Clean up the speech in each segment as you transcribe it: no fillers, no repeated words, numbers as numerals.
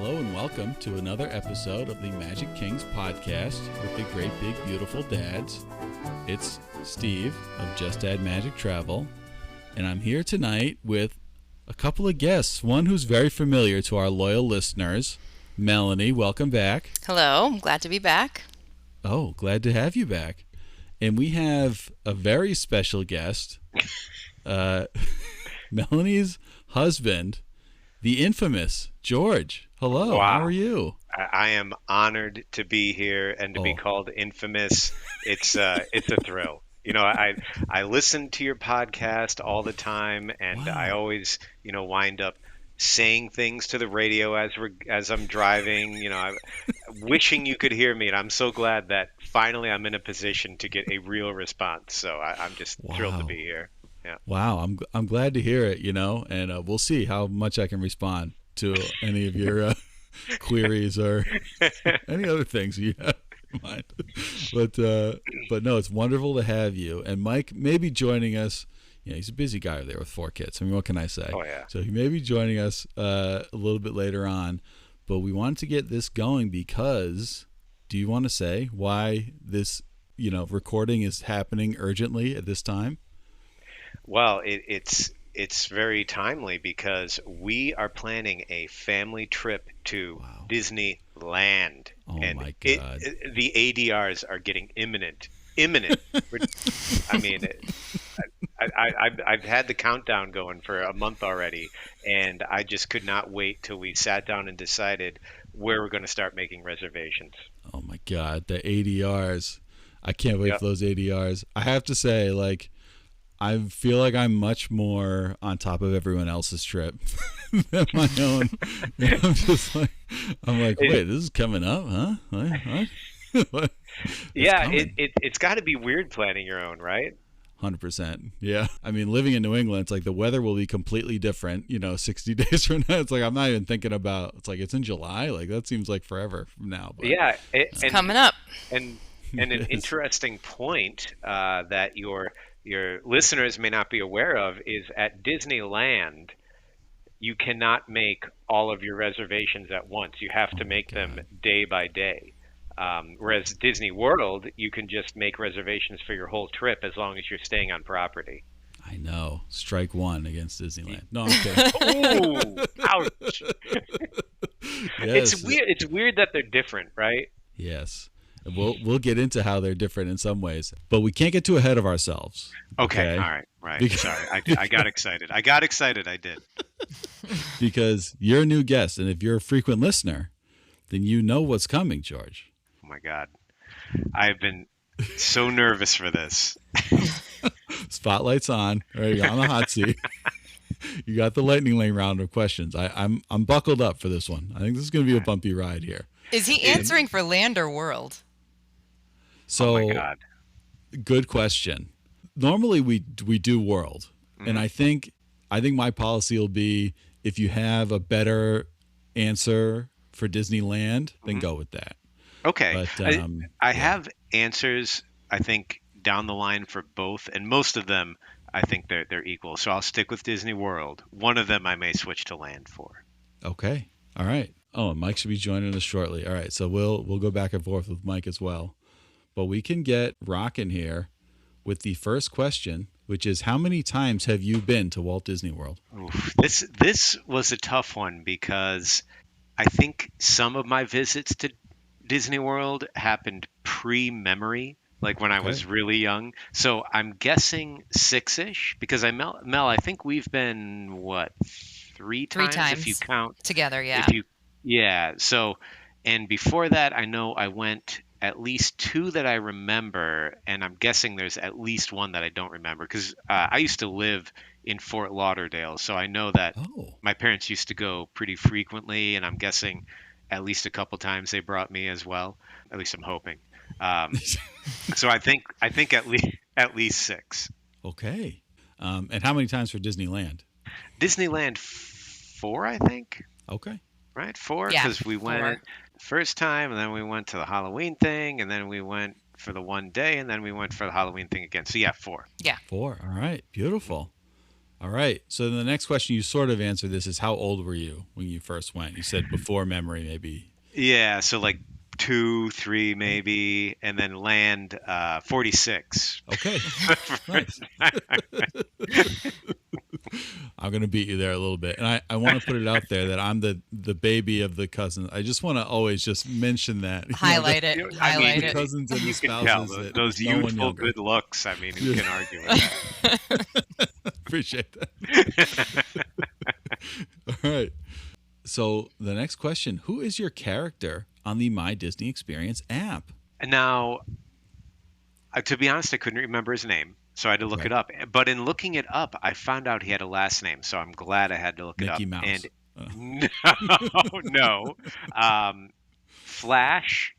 Hello and welcome to another episode of the Magic Kings podcast with the great big beautiful dads. It's Steve of Just Dad Magic Travel, and I'm here tonight with a couple of guests. One who's very familiar to our loyal listeners, Melanie. Welcome back. Hello, I'm glad to be back. Oh, glad to have you back. And we have a very special guest, Melanie's husband, the infamous George. Hello, Wow. How are you? I am honored to be here and to be called infamous. It's a thrill. You know, I listen to your podcast all the time, and I always, wind up saying things to the radio as I'm driving. Wishing you could hear me, and I'm so glad that finally I'm in a position to get a real response. So I'm just thrilled to be here. Yeah. Wow, I'm glad to hear it. And we'll see how much I can respond to any of your queries or any other things you have in mind. But no, it's wonderful to have you. And Mike may be joining us. He's a busy guy there with 4 kids. I mean, what can I say? Oh, yeah. So he may be joining us a little bit later on. But we wanted to get this going because, do you want to say why this, recording is happening urgently at this time? Well, it's very timely because we are planning a family trip to Disneyland. Oh, and my God. The ADRs are getting imminent. I mean, I've had the countdown going for a month already, and I just could not wait till we sat down and decided where we're going to start making reservations. Oh, my God. The ADRs. I can't wait for those ADRs. I have to say, I feel like I'm much more on top of everyone else's trip than my own. I'm like, wait, this is coming up, huh? What? Yeah, it's got to be weird planning your own, right? 100%. Yeah. I mean, living in New England, it's like the weather will be completely different, 60 days from now. It's like I'm not even thinking about, it's like it's in July. Like that seems like forever from now. But, yeah. It's coming up. And an interesting point that your listeners may not be aware of is at Disneyland, you cannot make all of your reservations at once. You have to make them day by day. Whereas Disney World, you can just make reservations for your whole trip as long as you're staying on property. I know. Strike one against Disneyland. No, I'm kidding. Ooh, ouch. Yes. It's weird. It's weird that they're different, right? Yes. We'll get into how they're different in some ways, but we can't get too ahead of ourselves. Okay. All right. Right. Sorry. I got excited. I did. Because you're a new guest, and if you're a frequent listener, then you know what's coming, George. Oh my God. I've been so nervous for this. Spotlight's on. All right, you're on the hot seat. You got the lightning lane round of questions. I'm buckled up for this one. I think this is going to be a bumpy ride here. Is he answering for land or world? So, oh my God. Good question. Normally we do world, and I think my policy will be if you have a better answer for Disneyland, then go with that. Okay. But, I have answers, I think, down the line for both, and most of them, I think they're equal. So I'll stick with Disney World. One of them I may switch to land for. Okay. All right. Oh, and Mike should be joining us shortly. All right. So we'll go back and forth with Mike as well. But we can get rocking here with the first question, which is how many times have you been to Walt Disney World? Oof. This was a tough one because I think some of my visits to Disney World happened pre-memory, like when I was really young. So I'm guessing 6-ish because Mel, I think we've been three times if you count together. Yeah. So, and before that, I know I went at least 2 that I remember, and I'm guessing there's at least one that I don't remember because I used to live in Fort Lauderdale, so I know that my parents used to go pretty frequently, and I'm guessing at least a couple times they brought me as well. At least I'm hoping. So I think at least 6. Okay. And how many times for Disneyland? Disneyland 4, I think. Okay. Right, 4, Yeah, because we went the first time, and then we went to the Halloween thing, and then we went for the one day, and then we went for the Halloween thing again. So yeah, 4. Yeah. 4. All right. Beautiful. All right. So the next question, you sort of answered this, is how old were you when you first went? You said before memory, maybe. Yeah, so like 2, 3 maybe, and then land 46. Okay. Nice. I'm going to beat you there a little bit. And I want to put it out there that I'm the baby of the cousins. I just want to always just mention that. Highlight it. I mean, Highlight The it. cousins and the You can tell spouses. that those there's no one youthful younger. good looks. I mean, who can argue with that? Appreciate that. All right. So the next question, who is your character on the My Disney Experience app? Now, to be honest, I couldn't remember his name, so I had to look Okay. it up. But in looking it up, I found out he had a last name, so I'm glad I had to look Mickey it up. Mouse. And no, Flash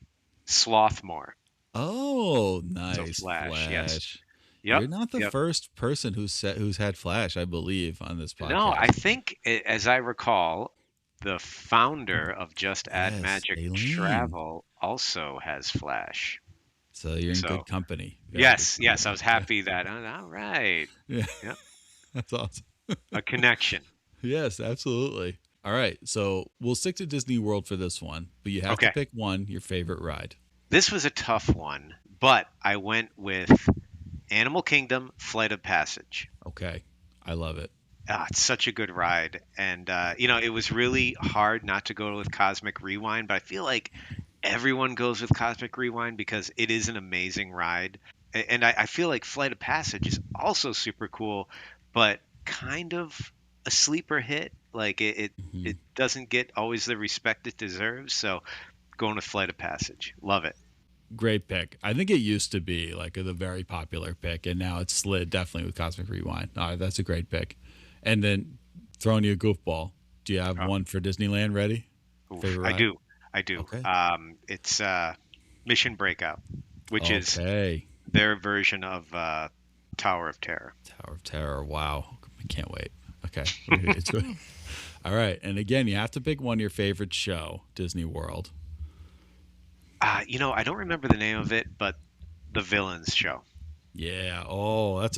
Slothmore. Oh, So nice. Flash, yes. Flash. Yep. You're not the yep. first person who's had Flash, I believe, on this podcast. No, I think, as I recall, the founder of Just Add Yes, Magic Aulani. Travel also has Flash. So you're in So, good company. Very yes, good yes, I company. was happy that. All right, Yeah. Yep. That's awesome. a connection. Yes, absolutely. All right. So we'll stick to Disney World for this one, but you have to Okay. pick one, your favorite ride. This was a tough one, but I went with Animal Kingdom Flight of Passage. Okay. I love it. It's such a good ride. And, it was really hard not to go with Cosmic Rewind, but I feel like everyone goes with Cosmic Rewind because it is an amazing ride. And I feel like Flight of Passage is also super cool, but kind of a sleeper hit. Like it doesn't get always the respect it deserves. So going with Flight of Passage. Love it. Great pick. I think it used to be like the very popular pick, and now it's slid definitely with Cosmic Rewind. All right, that's a great pick. And then throwing you a goofball. Do you have one for Disneyland ready? Oof, Favorite I ride? do. I do. Okay. It's Mission Breakout, which is Okay. their version of Tower of Terror. Tower of Terror. Wow. I can't wait. Okay. It's good. All right. And again, you have to pick one your favorite show, Disney World. I don't remember the name of it, but the Villains show. Yeah. Oh,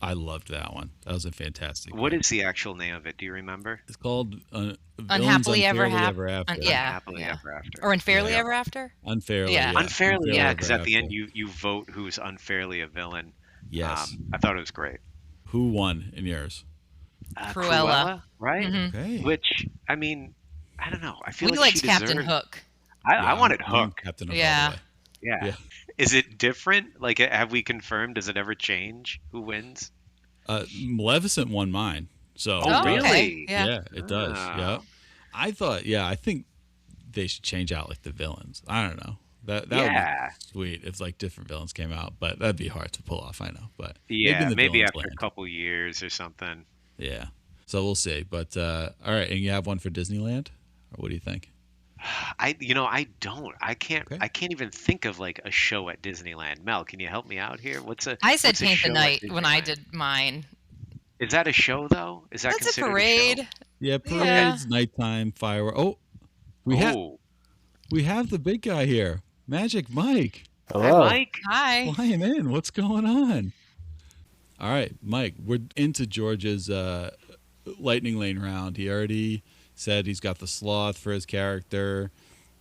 I loved that one. That was a fantastic What pick. is the actual name of it? Do you remember? It's called Villains Unhappily Ever Unfairly After. After. Yeah. Happily Ever After. Or Unfairly Yeah. Ever After? Unfairly. Yeah. Unfairly, yeah, Ever because at the end After. you vote who's unfairly a villain. Yes. I thought it was great. Who won in yours? Cruella. right? Mhm. Okay. Which, I mean, I don't know. I feel We like liked she Captain deserved. Hook. I wanted I'm Hook. Captain Hook Yeah. all the way. Yeah. Yeah. Is it different? Like, have we confirmed? Does it ever change who wins? Maleficent won mine. So Oh, okay. really? Yeah. it does. Ah. Yeah. I think they should change out like the villains. I don't know. That would Yeah. be sweet if like different villains came out, but that'd be hard to pull off. I know, but Yeah, in the maybe villains after land. a couple years or something. Yeah. So we'll see. But all right, and you have one for Disneyland, or what do you think? I don't. I can't. Okay. I can't even think of like a show at Disneyland. Mel, can you help me out here? I said what's a Paint the show at Night when I Disneyland? did mine. Is that a show though? Is that That's a considered parade. show? Yeah, Yeah. parades, nighttime, fireworks. Oh, we have the big guy here, Magic Mike, Hi, Hello. Mike. Hi. flying in. What's going on? All right, Mike, we're into George's lightning lane round. He already said he's got the sloth for his character.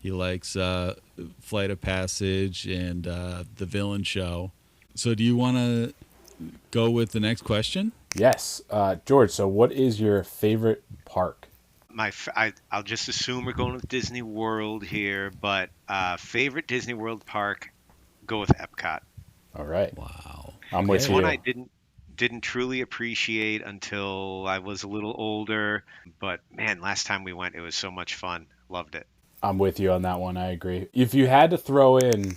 He likes Flight of Passage and the villain show. So do you want to go with the next question? Yes. George, so what is your favorite park? I'll just assume we're going with Disney World here, but favorite Disney World park, go with Epcot. All right. Wow. I'm with It's you. one I didn't truly appreciate until I was a little older, but man, last time we went, it was so much fun. Loved it. I'm with you on that one. I agree. If you had to throw in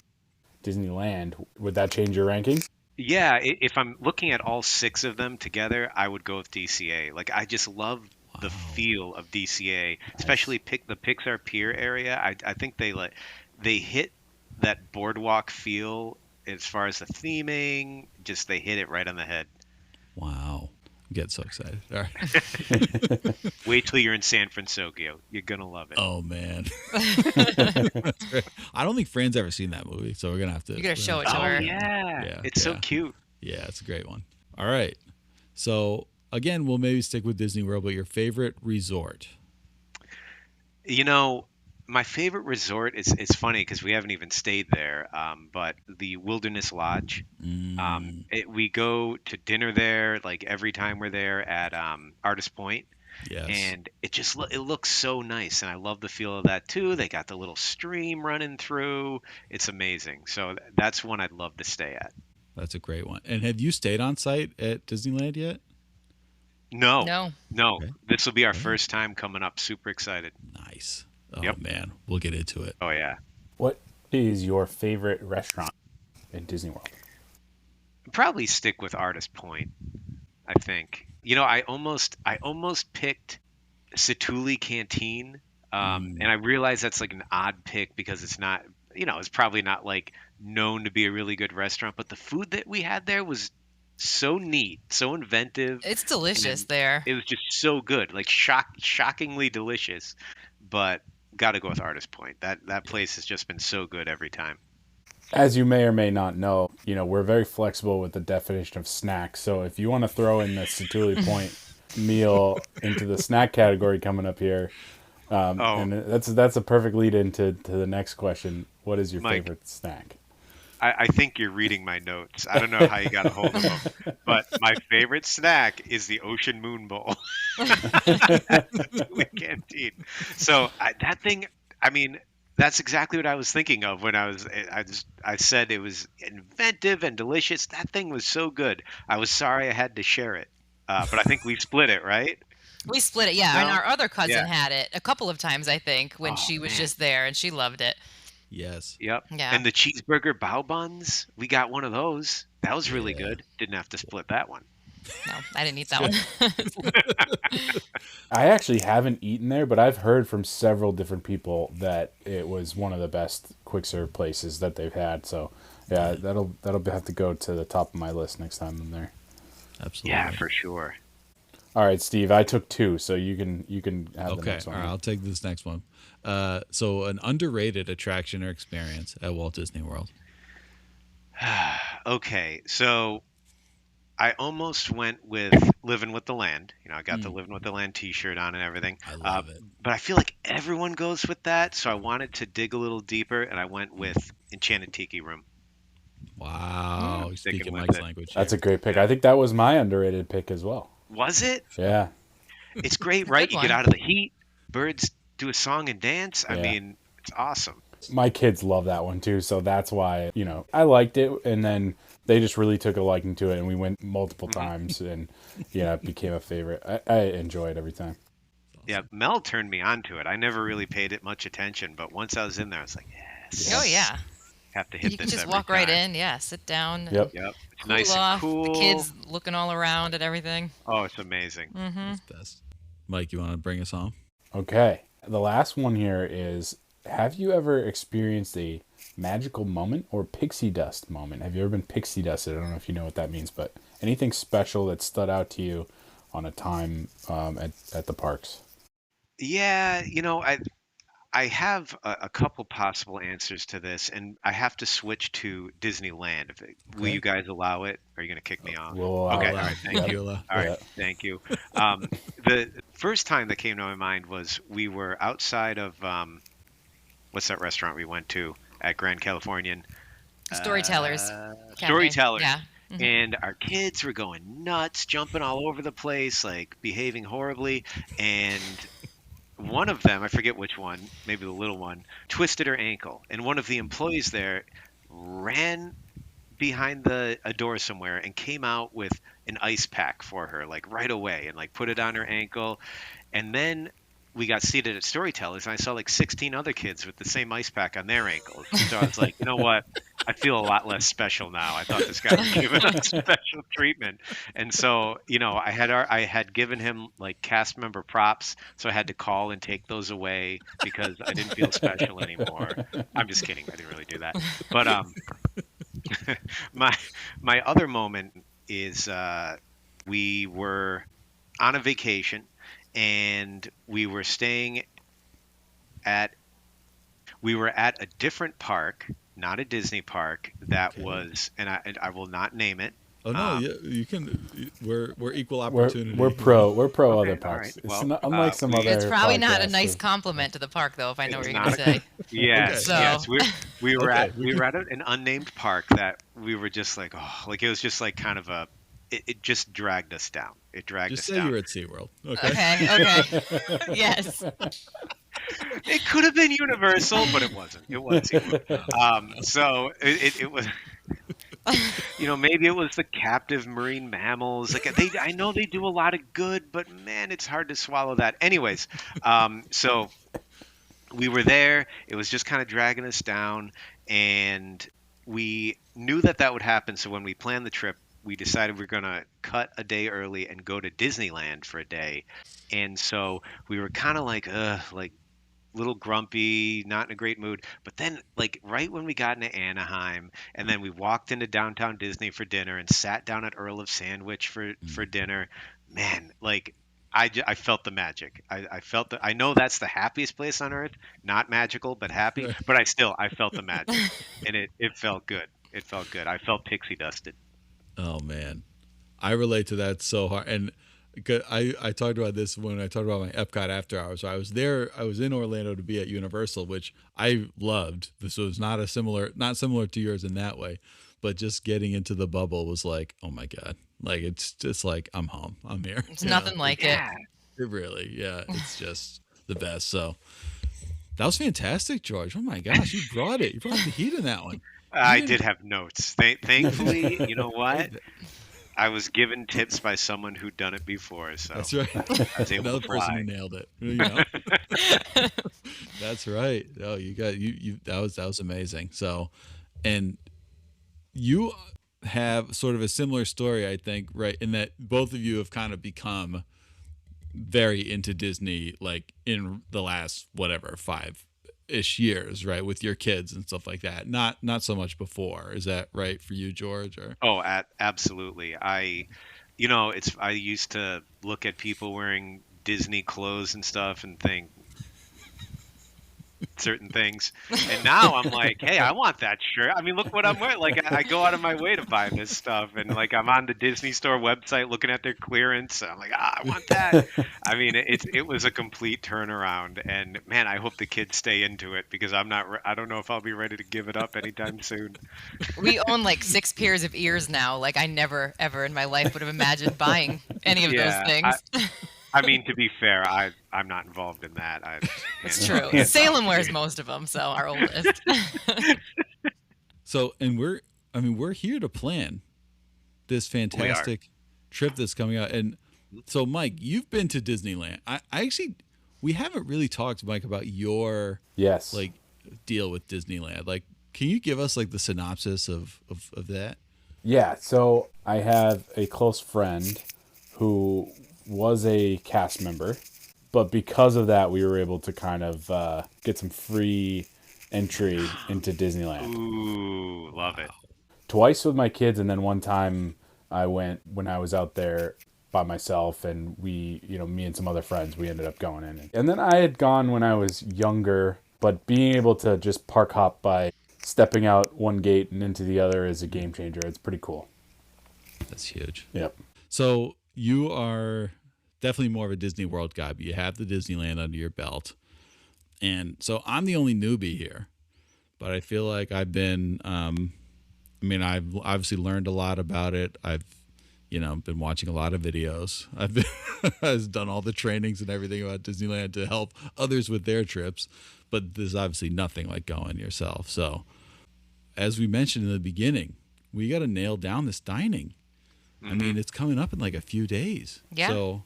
Disneyland, would that change your ranking? Yeah, if I'm looking at all 6 of them together, I would go with DCA. Like, I just love the feel of DCA, especially the Pixar Pier area. I think they hit that boardwalk feel as far as the theming. Just they hit it right on the head. Wow. I get so excited. All right. Wait till you're in San Francisco. You're gonna love it. Oh man. That's great. I don't think Fran's ever seen that movie, so we're gonna have to. You gotta show it Oh to her. yeah, Yeah, it's so yeah. cute. Yeah, it's a great one. All right. So again, we'll maybe stick with Disney World, but your favorite resort. You know, my favorite resort is it's funny because we haven't even stayed there, but the Wilderness Lodge. Mm, We go to dinner there like every time we're there at Artist Point, yes, and it looks so nice, and I love the feel of that too. They got the little stream running through. It's amazing. So that's one I'd love to stay at. that's a great one. And have you stayed on site at Disneyland yet? No, No. no, Okay, this will be our great. first time coming up. Super excited. Nice. Oh Yep. man, we'll get into it. Oh yeah. What is your favorite restaurant in Disney World? Probably stick with Artist Point, I think. I almost picked Satuli Canteen, Mm, and I realize that's like an odd pick because it's not, it's probably not like known to be a really good restaurant, but the food that we had there was so neat, so inventive, It's delicious and there. it was just so good, like shockingly delicious. But got to go with Artist Point. That yeah. place has just been so good every time. As you may or may not know, we're very flexible with the definition of snacks. So if you want to throw in the Satuli Point meal into the snack category coming up here, Oh, and that's a perfect lead into the next question. What is your Mike, favorite snack? I think you're reading my notes. I don't know how you got a hold of them, but my favorite snack is the Ocean Moon Bowl. With canteen. So that thing, I mean, that's exactly what I was thinking of when I said it was inventive and delicious. That thing was so good. I was sorry I had to share it, but I think we split it, right? We split it, yeah. And No, our other cousin yeah. had it a couple of times, I think, when Oh she was man, just there, and she loved it. Yes. yep. Yeah. And the cheeseburger bao buns, we got one of those. That was really Yeah. good. Didn't have to split that one. No, I didn't eat that So, one. I actually haven't eaten there, but I've heard from several different people that it was one of the best quick serve places that they've had. So yeah, that'll have to go to the top of my list next time I'm there. Yeah, absolutely. for sure. All right, Steve, I took two, so you can have the Okay. next All one. right. I'll take this next one. So an underrated attraction or experience at Walt Disney World. Okay, so I almost went with Living with the Land. I got the Mm, Living with the Land T-shirt on and everything. I Uh, love it. but I feel like everyone goes with that, so I wanted to dig a little deeper, and I went with Enchanted Tiki Room. Mm. Wow. You're Sticking speaking with Mike's it. language That's here. a great pick. Yeah. I think that was my underrated pick as well. Was it? Yeah, It's great, It's a right? good You get one. out of the heat, birds do a song and dance. I yeah. mean, it's awesome. My kids love that one too, so that's why I liked it, and then they just really took a liking to it, and we went multiple Hmm. times, and it became a favorite. I enjoy it every time. Yeah, Awesome. Mel turned me on to it. I never really paid it much attention, but once I was in there, I was like, Oh, Yeah. yes, yeah. have to hit You can this just every walk right time. in. Yeah, sit down and Yep. Yep, it's cool nice and off. The cool. kids looking all around and everything. Oh, it's amazing. Mm-hmm. That's best. Mike, you want to bring us home? Okay. The last one here is: have you ever experienced a magical moment or pixie dust moment? Have you ever been pixie dusted? I don't know if you know what that means, but anything special that stood out to you on a time at the parks? Yeah, I have a couple possible answers to this, and I have to switch to Disneyland. Will you Okay. guys allow it? Or are you going to kick me off? We'll allow Okay, We'll all it. right, thank Yep. you. You'll All right, Yeah. thank you. The first time that came to my mind was we were outside of what's that restaurant we went to at Grand Californian? Storytellers Cafe. Storytellers. Yeah. Hmm. And our kids were going nuts, jumping all over the place, like behaving horribly. And one of them, I forget which one, maybe the little one, twisted her ankle, and one of the employees there ran behind a door somewhere and came out with an ice pack for her, like right away, and like put it on her ankle. And then we got seated at Storytellers, and I saw like 16 other kids with the same ice pack on their ankles. So I was like, you know what? I feel a lot less special now. I thought this guy was giving us special treatment, and so I had given him like cast member props, so I had to call and take those away because I didn't feel special anymore. I'm just kidding. I didn't really do that, but my my other moment is we were on a vacation and at we were at a different park, not a Disney park, that Okay. was, and I will not name it, Oh no, yeah, you can. We're equal We're opportunity. we're pro Okay, other all parks. right. It's Well, not unlike some we It's other probably not a podcasts. nice compliment to the park, though, if I know what it's you're gonna not a say. yes, Okay. So yes. We were Okay. at we were at an unnamed park that we were just like, oh, like it was just like kind of a it just dragged us down. It dragged Just us say you down. were at SeaWorld. Okay. okay. Yes. It could have been Universal, but it wasn't. It was SeaWorld. So it was, maybe it was the captive marine mammals. Like I know they do a lot of good, but man, it's hard to swallow that. Anyways, so we were there. It was just kind of dragging us down, and we knew that that would happen. So when we planned the trip, we decided we are gonna cut a day early and go to Disneyland for a day. And so we were kind of like little grumpy, not in a great mood. But then, like right when we got into Anaheim, and then we walked into downtown Disney for dinner and sat down at Earl of Sandwich for dinner, man, like I felt the magic. I felt that. I know that's the happiest place on earth, not magical, but happy. But I felt the magic, and it felt good. It felt good. I felt pixie dusted. Oh man, I relate to that so hard. And 'cause I talked about this when I talked about my Epcot after hours. So I was there. I was in Orlando to be at Universal, which I loved. This was not similar to yours in that way, but just getting into the bubble was like, oh my god, like it's just like I'm home. I'm here. It's nothing like it. Yeah. It really, yeah, it's just the best. So that was fantastic, George. Oh my gosh, you brought it. You brought the heat in that one. You I didn't. did have notes. Thankfully, you know what? I- I was given tips by someone who'd done it before, so That's right. I was able Another to person who fly. nailed it. That's right. Oh, you got you. That was amazing. So, and you have sort of a similar story, I think, right? In that both of you have kind of become very into Disney, like in the last whatever 5-ish years, right? With your kids and stuff like that. Not so much before. Is that right for you, George? Or Oh, absolutely. I used to look at people wearing Disney clothes and stuff and think certain things. And now I'm like, hey, I want that shirt. I mean, look what I'm wearing. Like, I go out of my way to buy this stuff. And like, I'm on the Disney Store website looking at their clearance. I'm like, I want that. I mean, it was a complete turnaround. And man, I hope the kids stay into it because I don't know if I'll be ready to give it up anytime soon. We own like 6 pairs of ears now. Like I never ever in my life would have imagined buying any of those Yeah, things. I mean, to be fair, I'm not involved in that. It's true. Salem wears most of them, so our oldest. so, and we're here to plan this fantastic trip that's coming out. And so, Mike, you've been to Disneyland. I actually, we haven't really talked, Mike, about your Yes. like deal with Disneyland. Like, can you give us like the synopsis of that? Yeah, so I have a close friend who was a cast member, but because of that, we were able to kind of get some free entry into Disneyland. Ooh, love it. Twice with my kids, and then one time I went when I was out there by myself, and we, me and some other friends, we ended up going in. And then I had gone when I was younger, but being able to just park hop by stepping out one gate and into the other is a game changer. It's pretty cool. That's huge. Yep. So you are definitely more of a Disney World guy, but you have the Disneyland under your belt. And so I'm the only newbie here, but I feel like I've been, I've obviously learned a lot about it. I've, been watching a lot of videos. I've done all the trainings and everything about Disneyland to help others with their trips, but there's obviously nothing like going yourself. So as we mentioned in the beginning, we got to nail down this dining. I mean, it's coming up in like a few days. Yeah. So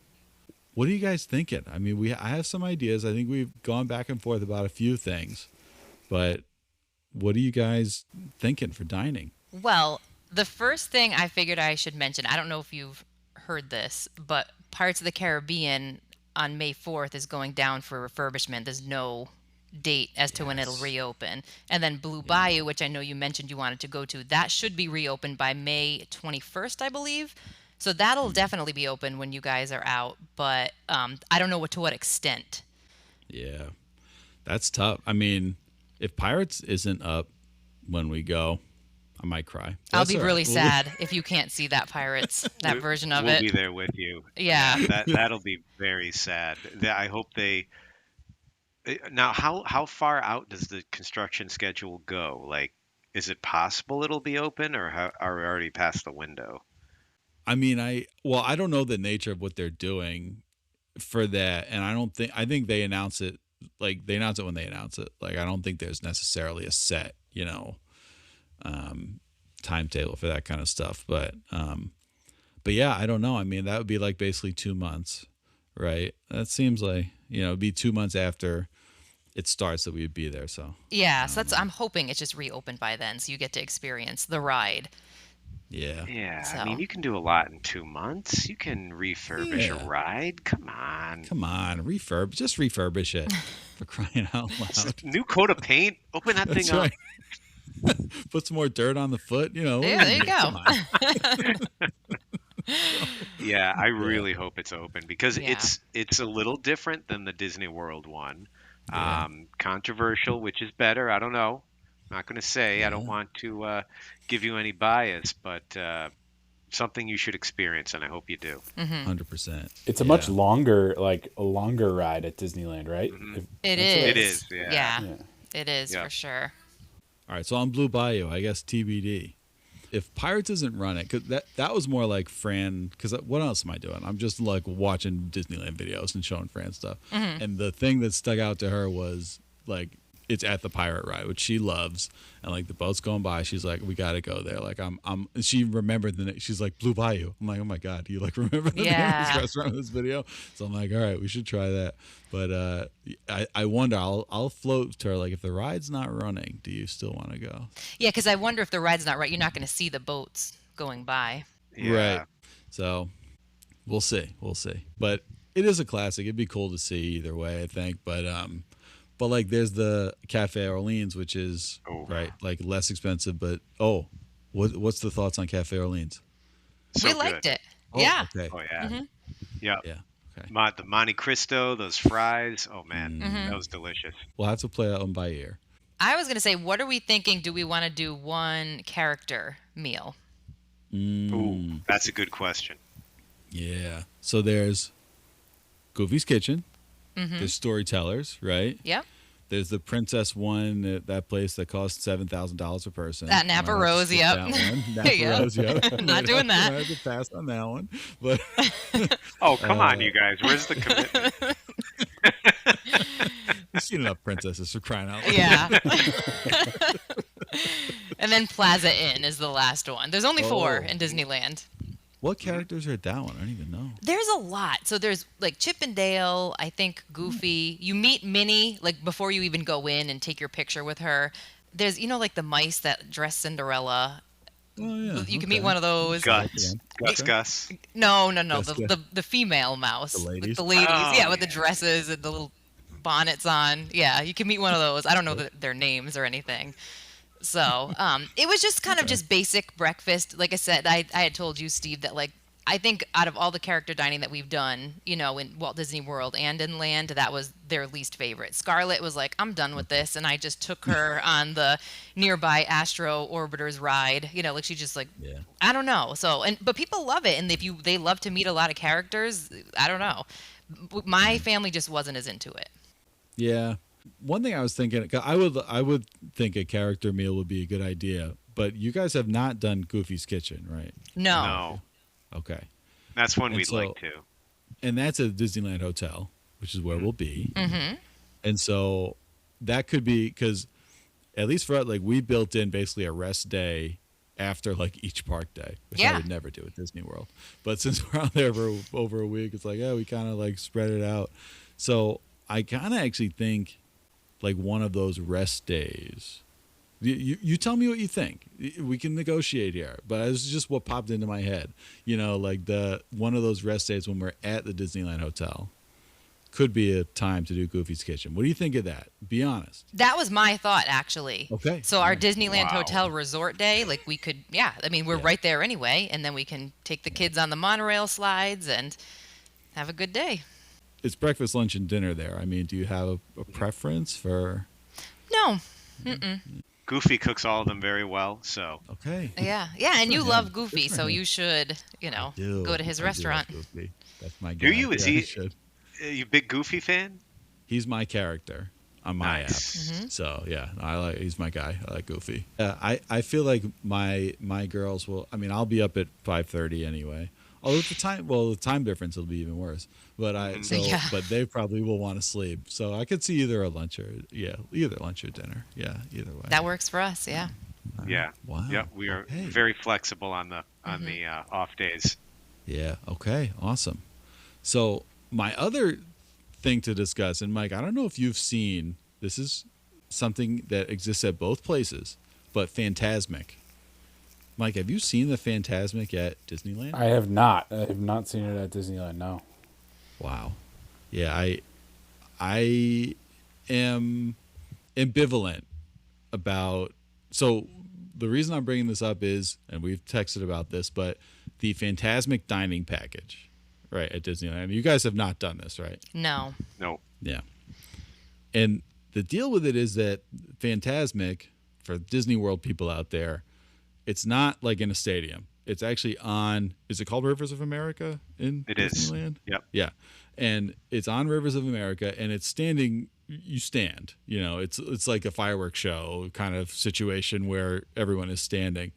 what are you guys thinking? I mean, I have some ideas. I think we've gone back and forth about a few things, but what are you guys thinking for dining? Well, the first thing I figured I should mention, I don't know if you've heard this, but Pirates of the Caribbean on May 4th is going down for refurbishment. There's no date as to when it'll reopen. And then Blue Bayou, which I know you mentioned you wanted to go to, that should be reopened by May 21st, I believe. So that'll definitely be open when you guys are out, but I don't know to what extent. Yeah, that's tough. I mean, if Pirates isn't up when we go, I might cry. I'll That's be all right. really sad if you can't see that that version of We'll it. be there with you. Yeah. That'll be very sad. I hope they. Now, how far out does the construction schedule go? Like, is it possible it'll be open, or are we already past the window? I mean, I don't know the nature of what they're doing for that, and I think they announce it like they announce it when they announce it. Like I don't think there's necessarily a set, timetable for that kind of stuff. But yeah, I don't know. I mean, that would be like basically 2 months, right? That seems like it'd be 2 months after it starts that we'd be there. So Yeah, so I'm hoping it's just reopened by then, so you get to experience the ride. yeah, Yeah, I So mean, you can do a lot in 2 months. You can refurbish a Yeah. ride. Come on. just refurbish it for crying out loud. New coat of paint. Open that That's thing up. right. Put some more dirt on the foot. there you go. Come on. Yeah, I really hope it's open because Yeah. it's a little different than the Disney World one. Yeah. Controversial, which is better. I don't know. I'm not going to say. I don't Yeah. want to give you any bias, but something you should experience, and I hope you do. 100%. It's a much longer, like a longer ride at Disneyland, right? It That's is. It is, yeah. Yeah. It is Yeah. for sure. All right, so on Blue Bayou, I guess TBD. If Pirates isn't running, because that was more like Fran. Because what else am I doing? I'm just like watching Disneyland videos and showing Fran stuff. And the thing that stuck out to her was like it's at the pirate ride, which she loves, and like the boat's going by. She's like, we got to go there. Like and she remembered the name. She's like Blue Bayou. I'm like, oh my god, do you like remember the name of this restaurant in this video? So I'm like, all right, we should try that. But I wonder. I'll float to her like if the ride's not running, do you still want to go? Yeah, because I wonder if the ride's not right, you're not going to see the boats going by. Yeah. Right. So we'll see. We'll see. But it is a classic. It'd be cool to see either way, I think. But like there's the Cafe Orleans, which is right, like less expensive, but what's the thoughts on Cafe Orleans? So we good. liked it. Oh, Yeah. Okay. Oh yeah. Mhm. Yeah. Yeah. Okay. The Monte Cristo, those fries. Oh man, Mm-hmm. that was delicious. We'll have to play that one by ear. I was going to say, what are we thinking? Do we want to do one character meal? Ooh, that's a good question. Yeah. So there's Goofy's Kitchen. There's Storytellers, right? Yep. There's the Princess one, that place that costs $7,000 a person. That Napa I'll have to Rose, skip yep. That one. Napa Yep. Rose, yep. Not doing that. I have to pass on that one. But Oh come on, you guys. Where's the commitment? I've seen enough princesses for crying out loud. Yeah. And then Plaza Inn is the last one. There's only 4 in Disneyland. What characters are at that one? I don't even know. There's a lot. So there's like Chip and Dale, I think Goofy. You meet Minnie like before you even go in and take your picture with her. There's like the mice that dress Cinderella. Oh yeah. You can meet one of those. Gus. Okay. Gus. No. Yes, The female mouse. The ladies? With the ladies. Oh, yeah, with the yeah. dresses and the little bonnets on. Yeah, you can meet one of those. I don't know their names or anything. So it was just kind of just basic breakfast. Like I said, I had told you, Steve, that like I think out of all the character dining that we've done, in Walt Disney World and in Land, that was their least favorite. Scarlett was like, I'm done with this. And I just took her on the nearby Astro Orbiter's ride. Like she just like, Yeah. I don't know. So, but people love it. And if they love to meet a lot of characters, I don't know. My family just wasn't as into it. Yeah. One thing I was thinking, 'cause I would think a character meal would be a good idea, but you guys have not done Goofy's Kitchen, right? No. Okay. That's one And we'd so- like to. And that's a Disneyland hotel, which is where we'll be. Mm-hmm. And so that could be because at least for us, like we built in basically a rest day after like each park day, which I Yeah. would never do at Disney World. But since we're out there for over a week, it's like, we kind of like spread it out. So I kind of actually think like one of those rest days. You tell me what you think. We can negotiate here, but this is just what popped into my head. Like one of those rest days when we're at the Disneyland Hotel could be a time to do Goofy's Kitchen. What do you think of that? Be honest. That was my thought, actually. Okay. So our Disneyland Wow. Hotel Resort Day, like we could, we're right there anyway, and then we can take the kids on the monorail slides and have a good day. It's breakfast, lunch, and dinner there. I mean, do you have a preference for? No. Mm-mm. Goofy cooks all of them very well, so Okay. Yeah, and you for love him. Goofy, Good for so him. you should, I do. go to his I do love restaurant. Goofy. That's my do guy. you? Is Yeah, I he should. you a big Goofy fan? He's my character on my app. Nice. Hmm. So yeah, he's my guy. I like Goofy. I feel like my girls will. I mean, I'll be up at 5:30 anyway. Although the time difference will be even worse. But Yeah. but they probably will want to sleep. So I could see either lunch or dinner. Yeah, either way. That works for us, yeah. All right. Yeah. Wow. Yep. We are Okay. very flexible on the off days. Yeah. Okay. Awesome. So my other thing to discuss, and Mike, I don't know if you've seen this is something that exists at both places, but Phantasmic. Mike, have you seen the Phantasmic at Disneyland? I have not. I have not seen it at Disneyland. No. Wow. Yeah, I am ambivalent about. So the reason I'm bringing this up is, and we've texted about this, but the Phantasmic dining package, right, at Disneyland. You guys have not done this, right? No. No. Yeah. And the deal with it is that Phantasmic, for Disney World people out there, it's not like in a stadium. It's actually on, is it called Rivers of America in It is. Disneyland? Yep. Yeah. And it's on Rivers of America, and it's standing, you stand, it's like a fireworks show kind of situation where everyone is standing.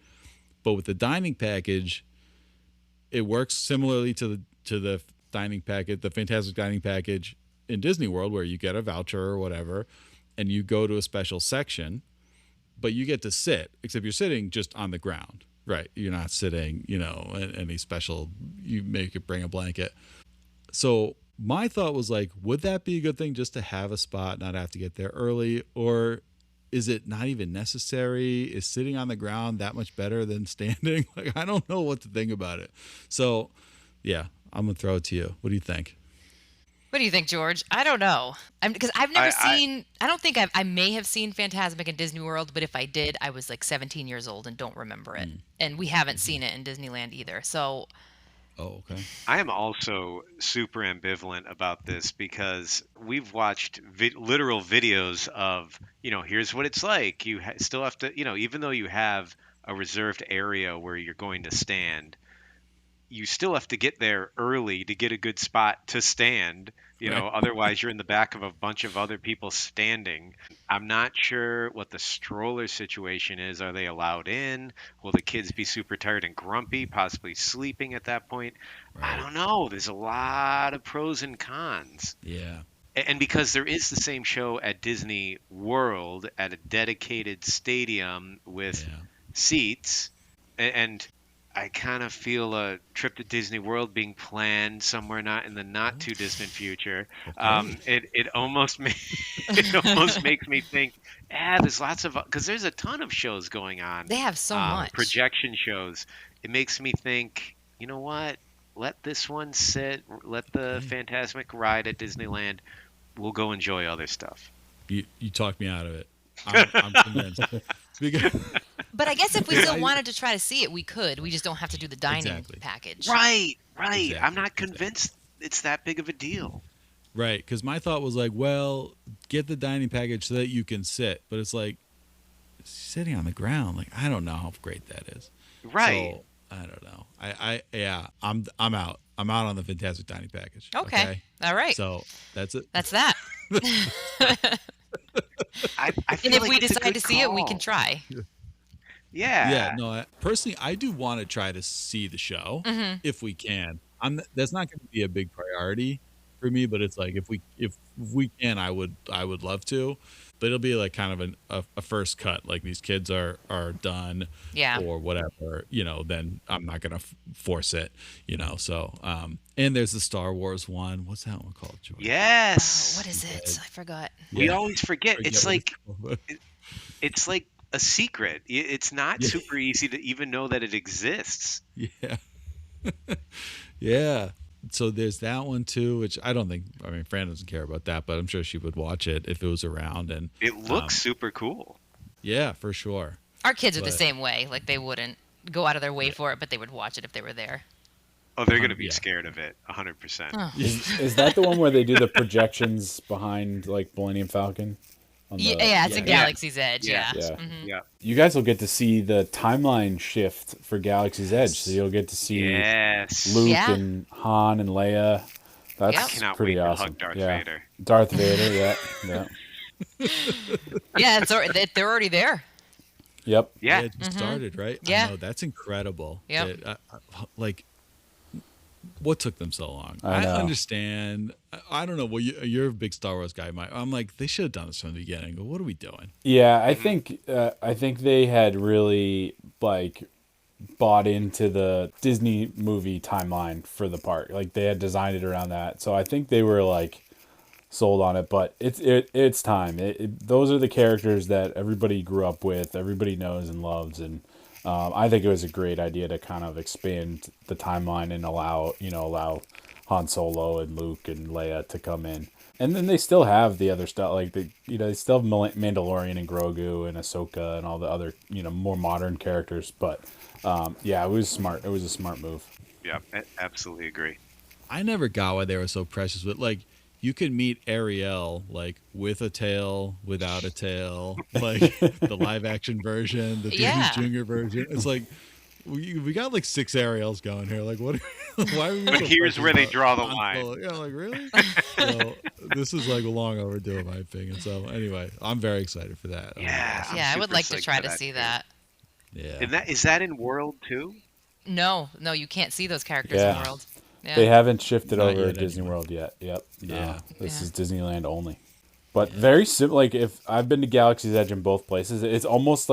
But with the dining package, it works similarly to the dining package, the Fantastic Dining Package in Disney World, where you get a voucher or whatever, and you go to a special section, but you get to sit, except you're sitting just on the ground, right? You're not sitting, any special. You make it bring a blanket. So my thought was like, would that be a good thing just to have a spot, not have to get there early, or is it not even necessary? Is sitting on the ground that much better than standing? Like, I don't know what to think about it. So, yeah, I'm gonna throw it to you. What do you think? What do you think, George? I don't know. Because I've never I- seen. I don't think I may have seen Phantasmic in Disney World, but if I did, I was like 17 years old and don't remember it. And we haven't seen it in Disneyland either. So Oh, okay. I am also super ambivalent about this because we've watched literal videos of, here's what it's like. You still have to, even though you have a reserved area where you're going to stand, you still have to get there early to get a good spot to stand. Right. Otherwise you're in the back of a bunch of other people standing. I'm not sure what the stroller situation is. Are they allowed in? Will the kids be super tired and grumpy, possibly sleeping at that point? I Right. don't know. There's a lot of pros and cons. Yeah. And because there is the same show at Disney World at a dedicated stadium with Yeah. seats, and I kind of feel a trip to Disney World being planned somewhere not in the not too distant future. It almost it almost makes me think, there's lots of, because there's a ton of shows going on, they have so much. projection shows. It makes me think, you know what? Let this one sit. Let the Phantasmic ride at Disneyland. We'll go enjoy other stuff. You talked me out of it. I'm convinced. Because, But I guess if we still wanted to try to see it, we could. We just don't have to do the dining Exactly. package. Right. Exactly, I'm not convinced it's that big of a deal. right, because my thought was like, well, get the dining package so that you can sit, but it's like sitting on the ground. Like, I don't know how great that is. Right. So, I don't know. I'm out. I'm out on the Fantastic Dining Package. Okay. All right. So that's it. That's that. I And feel if like we it's a decide good to see it, we can call. try. Yeah. Yeah, no. Personally, I do want to try to see the show if we can. That's not going to be a big priority for me, but it's like if we can, I would love to. But it'll be like kind of a first cut. Like these kids are done, Yeah. or whatever. Then I'm not going to force it. So and there's the Star Wars one. What's that one called, George? Yes. What is it? I forgot. We Yeah. always forget. Forget It's what like called. it's like a secret. It's not Yeah. super easy to even know that it exists. Yeah. Yeah. So there's that one too, which I don't think, Fran doesn't care about that, but I'm sure she would watch it if it was around. And It looks super cool. yeah, for sure. Our kids are the But- same way. Like they wouldn't go out of their way for it, but they would watch it if they were there. Oh, they're going to be Yeah. scared of it, 100%. Oh. Is that the one where they do the projections behind like Millennium Falcon? On Yeah, the, yeah, it's in Yeah. Galaxy's Edge. Yeah. Yeah. Yeah. Mhm. Yeah. You guys will get to see the timeline shift for Galaxy's Edge. So you'll get to see Yes. Luke Yeah. and Han and Leia. I That's cannot pretty wait to awesome. hug Darth yeah. Vader. Darth Vader, yeah. Yeah. Yeah, they're already there. Yep. Yeah. It just started, right? Yeah. I know, that's incredible. Yep. Like, what took them so long? I know. understand. I don't know. Well, you're a big Star Wars guy, Mike. I'm like, they should have done this from the beginning. But what are we doing? Yeah, I think they had really like bought into the Disney movie timeline for the park. Like they had designed it around that. So I think they were like sold on it, but it's time. Those are the characters that everybody grew up with, everybody knows and loves, and I think it was a great idea to kind of expand the timeline and allow Han Solo and Luke and Leia to come in. And then they still have the other stuff, like they still have Mandalorian and Grogu and Ahsoka and all the other more modern characters. But yeah, it was smart. It was a smart move. Yeah. I absolutely agree. I never got why they were so precious. But like, you could meet Ariel like with a tail, without a tail, like the live action version, the Disney Yeah. Junior version. It's like we got like 6 Ariels going here. Like, what? Why are we? So Here's precious where they about draw the Han line. Solo? Yeah, like really. So this is like long overdue in my opinion. So anyway, I'm very excited for that. Yeah. I'm Yeah, I would super like to psyched try for to see too. that. Yeah. And is that in World too? No, you can't see those characters Yeah. in World. Yeah. They haven't shifted Not over yet, to Disney anyway. World yet. Yep. Yeah. This Yeah. is Disneyland only. But very simple. Like if I've been to Galaxy's Edge in both places, it's almost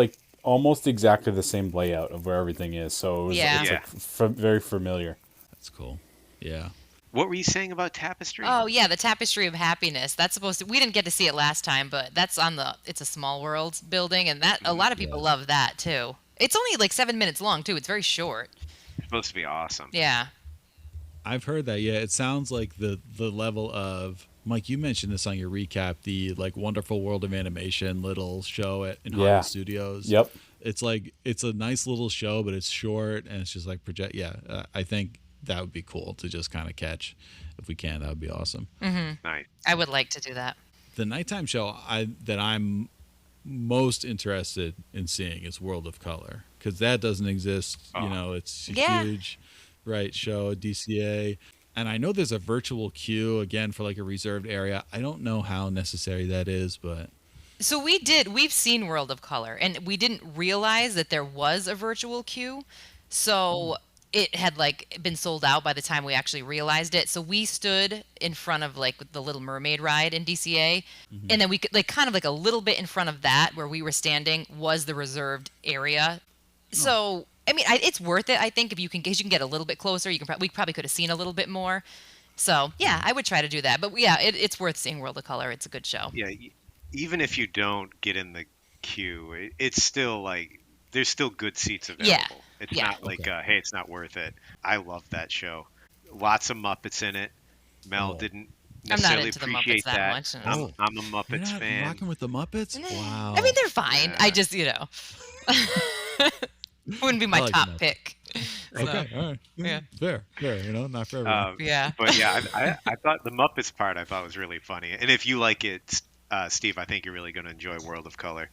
exactly the same layout of where everything is. So it was, Yeah. it's Yeah. like very familiar. That's cool. Yeah. What were you saying about Tapestry? Oh yeah, the Tapestry of Happiness. That's supposed to. We didn't get to see it last time, but that's on the. It's a Small World building, and that a lot of people love that too. It's only like 7 minutes long too. It's very short. It's supposed to be awesome. Yeah. I've heard that. Yeah, it sounds like the level of Mike. You mentioned this on your recap. The like Wonderful World of Animation little show in Hollywood Studios. Yep. It's like it's a nice little show, but it's short and it's just like project. Yeah, I think that would be cool to just kind of catch. If we can, that would be awesome. Nice. I would like to do that. The nighttime show that I'm most interested in seeing is World of Color because that doesn't exist. It's a Yeah. huge, right, show, DCA. And I know there's a virtual queue, again, for like a reserved area. I don't know how necessary that is, but So we've seen World of Color, and we didn't realize that there was a virtual queue. So it had like been sold out by the time we actually realized it. So we stood in front of like the Little Mermaid ride in DCA, and then we could like kind of like a little bit in front of that where we were standing was the reserved area. So I mean, it's worth it. I think if you can get a little bit closer, we probably could have seen a little bit more. So yeah, I would try to do that. But yeah, it's worth seeing World of Color. It's a good show. Yeah. Even if you don't get in the queue, it's still like there's still good seats available. Yeah. It's Yeah. not like hey, it's not worth it. I love that show. Lots of Muppets in it. Mel Oh. didn't I'm not necessarily into the Muppets appreciate that that. much. I'm a you're Muppets not fan. rocking with the Muppets. Wow. I mean, they're fine. Yeah. I just, wouldn't be my I like top them. pick. So, Okay, all right. Yeah. Fair. Not for everyone. Yeah. But yeah, I thought the Muppets part I thought was really funny. And if you like it, Steve, I think you're really going to enjoy World of Color.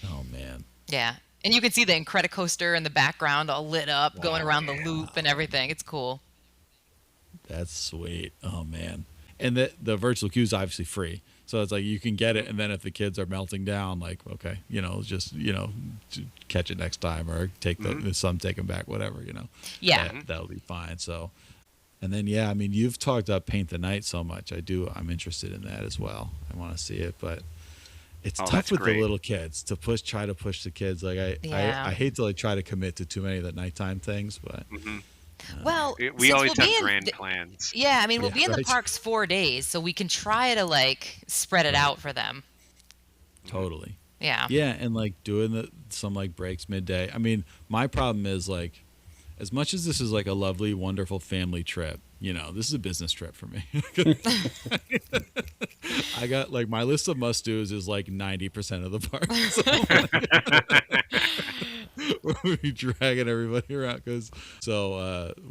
Oh man. Yeah. And you can see the Incredicoaster in the background all lit up, going around the loop and everything. It's cool. That's sweet. Oh man. And the virtual queue is obviously free. So it's like you can get it and then if the kids are melting down, like, okay, just catch it next time or take some take them back, whatever, Yeah. That'll be fine. So and then yeah, I mean you've talked about Paint the Night so much. I'm interested in that as well. I want to see it, but it's Oh, tough that's with great. the little kids to try to push the kids. Like Yeah. I hate to like try to commit to too many of the nighttime things, but Well, We since always we'll be have in grand the- plans. Yeah, I mean, we'll Yeah, be in the right. parks 4 days, so we can try to like spread it out for them. totally. Yeah. Yeah, and like doing some like breaks midday. I mean, my problem is like, as much as this is like a lovely, wonderful family trip, this is a business trip for me. I got like my list of must dos is like 90% of the park. We'll be dragging everybody around we're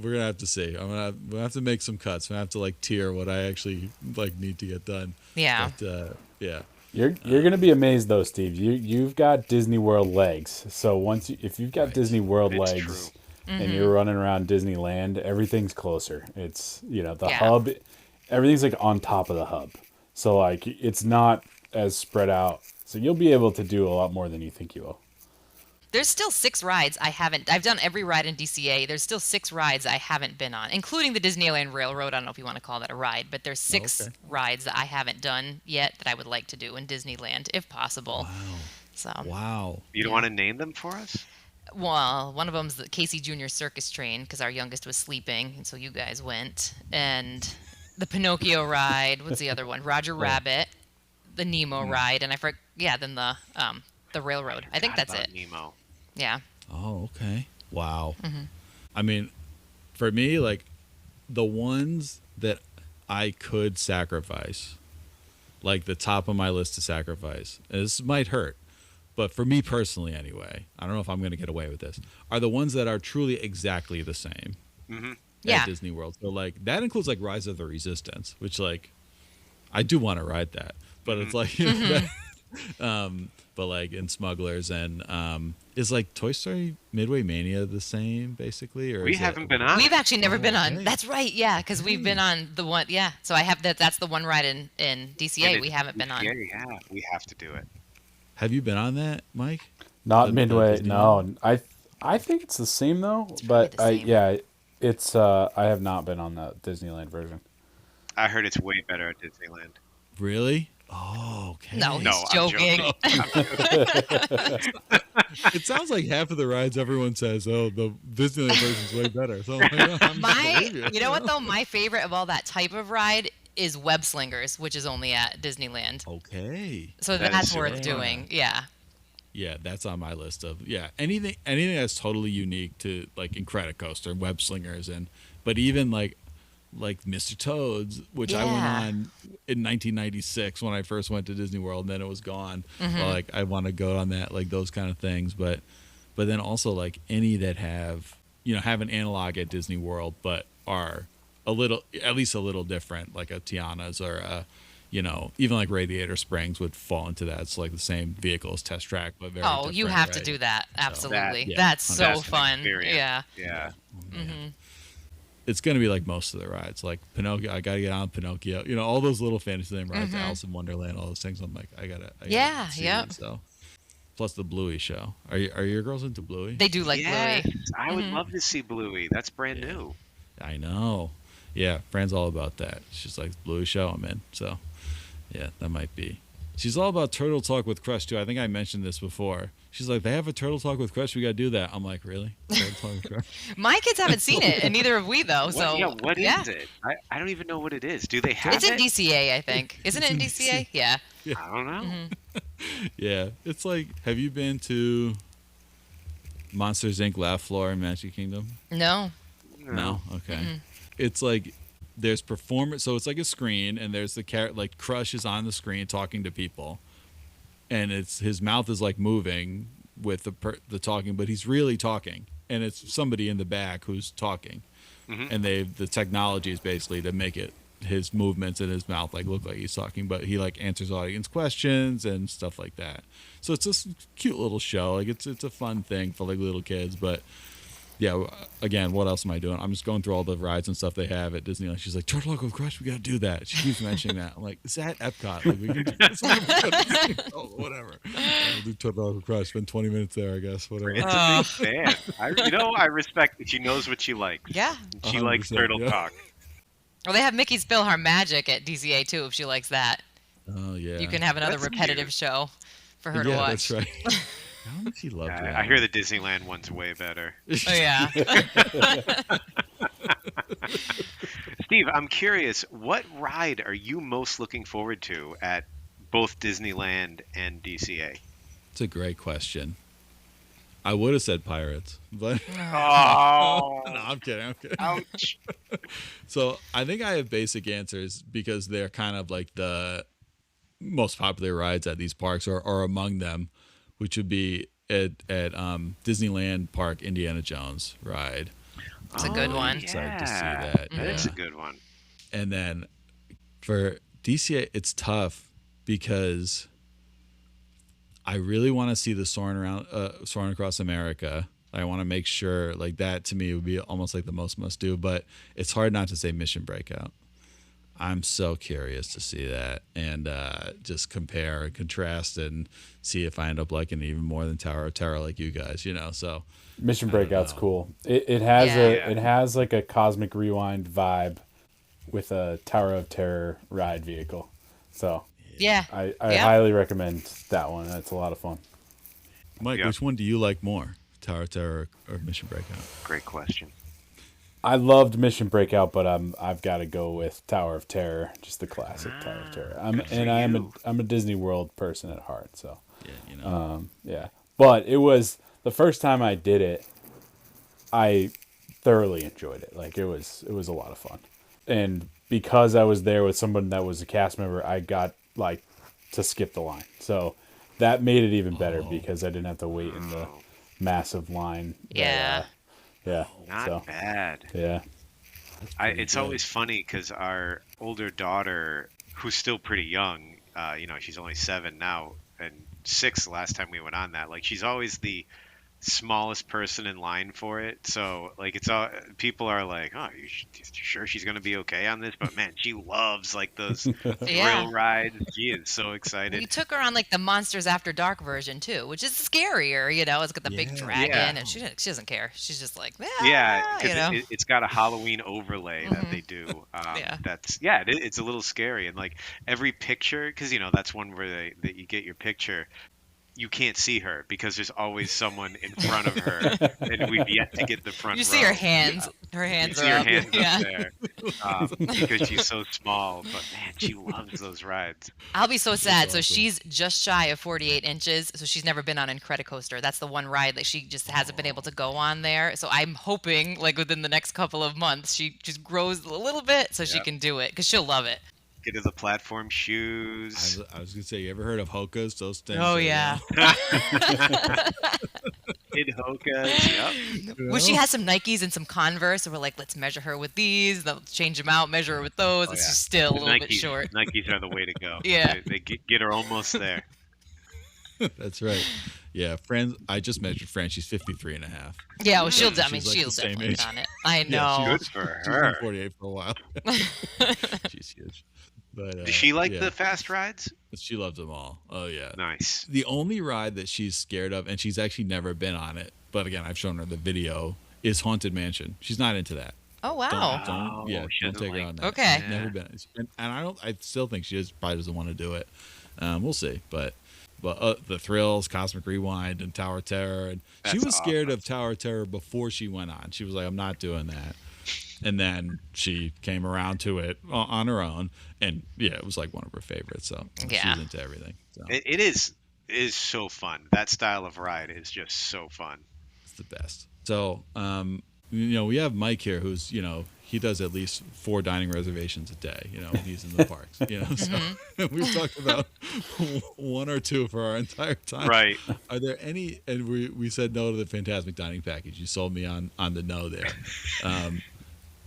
gonna have to see. We'll have to make some cuts. We have to like tier what I actually like need to get done. Yeah. But yeah. You're gonna be amazed though, Steve. You've got Disney World legs. So if you've got Right. Disney World It's legs true. and you're running around Disneyland, everything's closer. It's the Yeah. hub, everything's like on top of the hub. So like it's not as spread out. So you'll be able to do a lot more than you think you will. There's still 6 rides I've done every ride in DCA. There's still 6 rides I haven't been on, including the Disneyland Railroad. I don't know if you want to call that a ride, but there's 6 Okay. rides that I haven't done yet that I would like to do in Disneyland if possible. Wow. So, Wow. You don't want to name them for us? well, one of them's the Casey Jr. Circus Train because our youngest was sleeping, and so you guys went. And the Pinocchio ride. What's the other one? Roger Rabbit, the Nemo ride, and then the Railroad. I think Forgot that's about it. Nemo. Yeah. Oh, okay. Wow. I mean, for me, like the ones that I could sacrifice, like the top of my list to sacrifice, and this might hurt, but for me personally anyway, I don't know if I'm going to get away with this, are the ones that are truly exactly the same Yeah. at Disney World. So like that includes like Rise of the Resistance, which like I do want to ride that, but it's like but like in Smugglers and is like Toy Story Midway Mania the same basically, or We is it- haven't been on We've it. actually never been on. okay. That's right. Yeah, because we've been on the one. Yeah. So I have that's the one ride in DCA And we haven't been on. Yeah, we have to do it. Have you been on that, Mike? Not The Midway. Disney No, I think it's the same though. But the same. it's I have not been on the Disneyland version. I heard it's way better at Disneyland. Really? Oh, okay. No, he's No, I'm joking. It sounds like half of the rides everyone says, "Oh, the Disneyland version's way better." So I'm like, "Oh, I'm just gonna believe You know what though? My favorite of all that type of ride is Web Slingers, which is only at Disneyland. Okay. So That is that's super worth fun. doing. Yeah. Yeah, that's on my list of anything that's totally unique to like Incredicoaster, Web Slingers, but even like Mr. Toad's, which I went Yeah. on in 1996 when I first went to Disney World, and then it was gone. Well, like I want to go on that, like those kind of things, but then also like any that have an analog at Disney World, but are at least a little different, like a Tiana's or a even like Radiator Springs would fall into that. It's like the same vehicle as Test Track, but very Oh, you different, have to right? do that. Absolutely. yeah, That's so That's an fun. experience. Yeah. Yeah. It's going to be like most of the rides, like Pinocchio. I got to get on Pinocchio. All those little Fantasyland rides, Alice in Wonderland, all those things. I'm like, I gotta Yeah, see yep. these, so. Plus the Bluey show. Are your girls into Bluey? They do like Yes, Bluey. I would love to see Bluey. That's brand new. I know. Yeah, Fran's all about that. She's like, Bluey show, I'm in. So, yeah, that might be. She's all about Turtle Talk with Crush too. I think I mentioned this before. She's like, they have a Turtle Talk with Crush. We gotta do that. I'm like, really? Turtle Talk with Crush? My kids haven't seen it, and neither have we though. So What is it? I don't even know what it is. Do they have It's in it? DCA, I think. Isn't it in It's in DCA? Yeah. I don't know. Yeah, it's like, have you been to Monsters Inc. Laugh Floor in Magic Kingdom? No. No. Okay. It's like there's performance, so it's like a screen, and there's the character like Crush is on the screen talking to people, and it's his mouth is like moving with the talking, but he's really talking, and it's somebody in the back who's talking, and the technology is basically to make it his movements in his mouth like look like he's talking, but he like answers audience questions and stuff like that. So it's this cute little show. Like it's a fun thing for like little kids, but. Yeah, again, what else am I doing? I'm just going through all the rides and stuff they have at Disneyland. She's like, Turtle Talk with Crush, we got to do that. She keeps mentioning that. I'm like, it's at Epcot. Like, we can do this. Oh, whatever. I'll do Turtle Talk with Crush. Spend 20 minutes there, I guess. Whatever. It's a big fan. I respect that she knows what she likes. Yeah. She likes 100%, Turtle yeah. Talk. Well, they have Mickey's PhilharMagic at DCA too. If she likes that, Oh, yeah. you can have another That's repetitive cute. show for her to Yeah, watch. that's right. How much she loved that. I hear the Disneyland one's way better. Oh yeah. Steve, I'm curious, what ride are you most looking forward to at both Disneyland and DCA? It's a great question. I would have said Pirates, but Oh, no, I'm kidding. ouch. So I think I have basic answers because they're kind of like the most popular rides at these parks or among them, which would be at Disneyland Park Indiana Jones ride. It's a good one. Excited to see that. That's a Yeah. good one. And then for DCA, it's tough because I really want to see the soaring across America. I want to make sure like that to me would be almost like the most must do, but it's hard not to say Mission Breakout. I'm so curious to see that and just compare and contrast and see if I end up liking it even more than Tower of Terror like you guys, So Mission I don't Breakout's know. cool. It has Yeah. it has like a Cosmic Rewind vibe with a Tower of Terror ride vehicle. So Yeah. I Yep. highly recommend that one. That's a lot of fun. Mike, Yep. which one do you like more, Tower of Terror or Mission Breakout? Great question. I loved Mission Breakout, but I've got to go with Tower of Terror, just the classic Tower of Terror. I'm a Disney World person at heart, so Yeah, yeah. But it was the first time I did it. I thoroughly enjoyed it. Like it was a lot of fun, and because I was there with someone that was a cast member, I got like to skip the line. So that made it even better because I didn't have to wait in the massive line. Yeah. Yeah. Not So bad. yeah. It's always funny because our older daughter, who's still pretty young, she's only 7 now and 6 the last time we went on that. Like she's always the smallest person in line for it. So like it's all people are like, oh, you sure she's gonna be okay on this? But man, she loves like those Yeah. thrill rides. She is so We excited. took her on like the Monsters After Dark version too, which is scarier. It's got the big Yeah. dragon, Yeah. and she doesn't care. She's just like, Yeah, ah, because it's got a Halloween overlay that Mhm. they do. Yeah. It's a little scary, and like every picture, because that's one where that you get your picture. You can't see her because there's always someone in front of her, and we've yet to get the front You row. see her hands. Her You hands see are her up. hands Yeah. up there because she's so small. But man, she loves those rides. I'll be so sad. So awesome. she's just shy of 48 inches. So she's never been on Incredicoaster. That's the one ride that she just hasn't been able to go on there. So I'm hoping, like within the next couple of months, she just grows a little bit so she Yep. can do it because she'll love it. Get her the platform shoes. I was gonna say, you ever heard of Hokas? Those things. Oh are, yeah. Kid Hokas. Yep. Well, she has some Nikes and some Converse, and we're like, let's measure her with these. They'll change them out, measure her with those. Oh, It's yeah. just still a The little bit short. Nikes are the way to go. Yeah. They get her almost there. That's right. Yeah, Fran. I just measured Fran. She's 53 and a half. Yeah, well, she'll. I She's mean, like she'll the same definitely age. get on it. I Yeah, know. Good for She's been her. 48 for a while. She's huge. But Does she like yeah, the fast rides? she loves them all. Oh yeah. Nice. The only ride that she's scared of, and she's actually never been on it, but again, I've shown her the video, is Haunted Mansion. She's not into that. Oh wow. Oh, she Don't doesn't take her like on that. Okay. She's never been, and I still think she probably doesn't want to do it. We'll see, but the Thrills, Cosmic Rewind, and Tower of Terror, and she That's was scared awesome. of Tower of Terror before she went on. She was like, I'm not doing that. And then she came around to it on her own, and yeah, it was like one of her favorites. So Yeah. she's into everything. So It is so fun. That style of ride is just so fun. it's the best. So we have Mike here, who's he does at least 4 dining reservations a day. When he's in the parks. So we've talked about 1 or 2 for our entire time. Right. Are there any? And we said no to the Fantasmic Dining package. You sold me on the no there.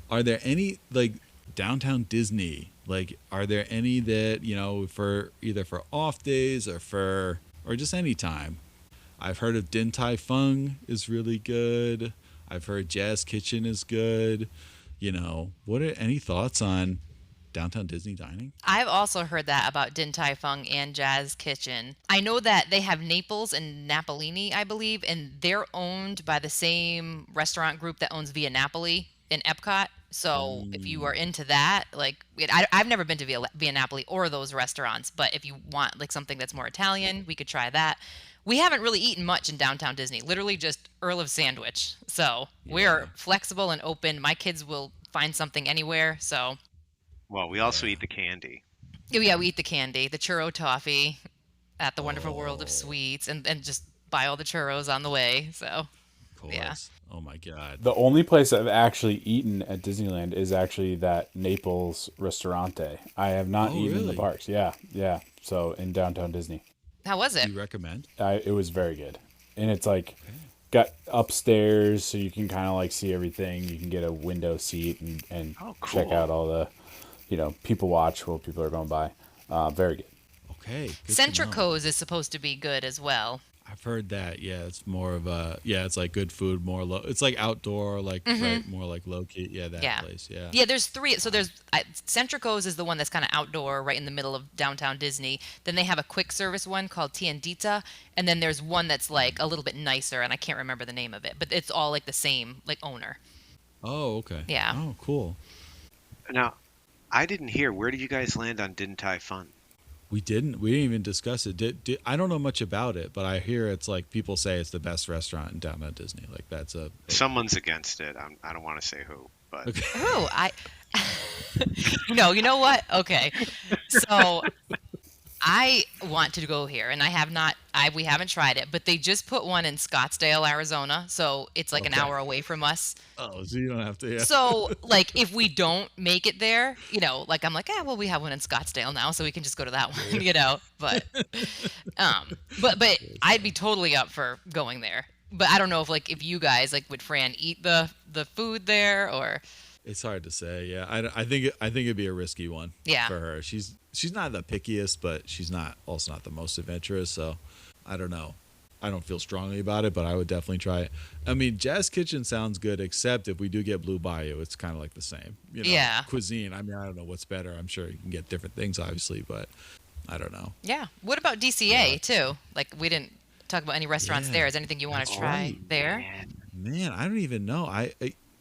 Are there any like downtown Disney? Like, are there any that for either for off days or just any time? I've heard of Din Tai Fung is really good. I've heard Jazz Kitchen is good. What are any thoughts on downtown Disney dining? I've also heard that about Din Tai Fung and Jazz Kitchen. I know that they have Naples and Napolini, I believe, and they're owned by the same restaurant group that owns Via Napoli in Epcot. So if you are into that, like I've never been to Via Napoli or those restaurants, but if you want like something that's more Italian, we could try that. We haven't really eaten much in downtown Disney, literally just Earl of Sandwich. So we're flexible and open. My kids will find something anywhere. So Well, we also eat the candy. oh, yeah, we eat the candy, the churro toffee at the Wonderful World of Sweets, and just buy all the churros on the way. So Of course. Yeah. Oh my God. The only place I've actually eaten at Disneyland is actually that Naples Ristorante. I have not Oh, eaten in the really? parks. Yeah. So in downtown Disney, how was it? Do you recommend? it was very good, and it's like got upstairs, so you can kind of like see everything. You can get a window seat and Oh, check cool. out all the, people watch while people are going by. Very good. Okay, good to know. Centrico's is supposed to be good as well. I've heard that. Yeah, it's more of a it's like good food, more low. It's like outdoor, like Hmm. right, more like low key. Yeah, that Yeah. place. Yeah. Yeah, there's three. So there's Centrico's is the one that's kind of outdoor, right in the middle of downtown Disney. Then they have a quick service one called Tiendita, and then there's one that's like a little bit nicer, and I can't remember the name of it, but it's all like the same like owner. Oh, okay. Yeah. Oh, cool. Now, I didn't hear. Where did you guys land on Din Tai Fung? We didn't even discuss it. I don't know much about it, but I hear it's like people say it's the best restaurant in downtown Disney. Like that's a Someone's against it. I don't want to say who, but okay. Oh, I. No, you know what? Okay, so I want to go here, and I have not. We haven't tried it, but they just put one in Scottsdale, Arizona, so it's like an Okay. hour away from us. Oh, so you don't have to. Yeah. So, like, if we don't make it there, like I'm like, well, we have one in Scottsdale now, so we can just go to that one, but I'd be totally up for going there. But I don't know if you guys like would Fran eat the food there or It's hard to say. Yeah, I think it'd be a risky one. Yeah. For her, she's not the pickiest, but she's not the most adventurous. So, I don't know. I don't feel strongly about it, but I would definitely try it. I mean, Jazz Kitchen sounds good, except if we do get Blue Bayou, it's kind of like the same. Yeah. Cuisine. I mean, I don't know what's better. I'm sure you can get different things, obviously, but I don't know. Yeah. What about DCA too? Like we didn't talk about any restaurants Yeah, there. Is there anything you want to that's try right. there? Man, I don't even know.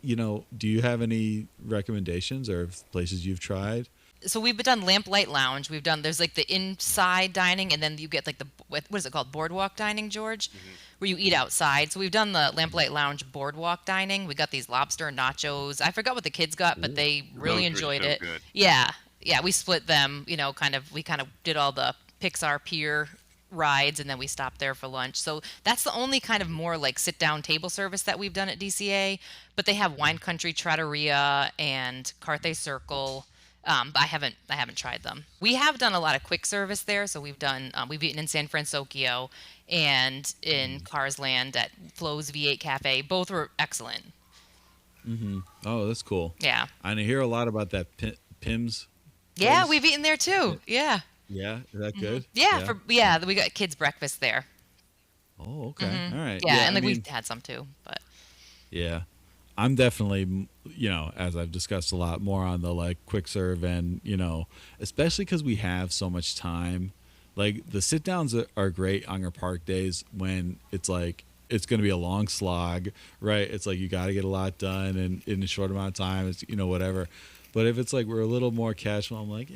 Do you have any recommendations or places you've tried? So we've done Lamplight Lounge. There's like the inside dining, and then you get like what is it called? Boardwalk dining, George, where you eat outside. So we've done the Lamplight Lounge boardwalk dining. We got these lobster nachos. I forgot what the kids got, but they really Those were enjoyed so it. good. Yeah. Yeah, we split them, we kind of did all the Pixar Pier rides and then we stopped there for lunch. So that's the only kind of more like sit down table service that we've done at DCA. But they have Wine Country Trattoria and Carthay Circle. But I haven't tried them. We have done a lot of quick service there. So we've eaten in San Francisco and in Cars Land at Flo's V8 Cafe. Both were excellent. Oh, that's cool. Yeah. I hear a lot about that Pim's. Yeah, place. we've eaten there too. Yeah. Yeah, is that good? Yeah, we got kids breakfast there. Oh, okay. All right. Yeah, and I like mean, we had some too, but yeah, I'm definitely, as I've discussed a lot more on the like quick serve and, especially because we have so much time. Like the sit downs are great on your park days when it's like, it's going to be a long slog, right? It's like you got to get a lot done and in a short amount of time, it's, whatever. But if it's like we're a little more casual, I'm like,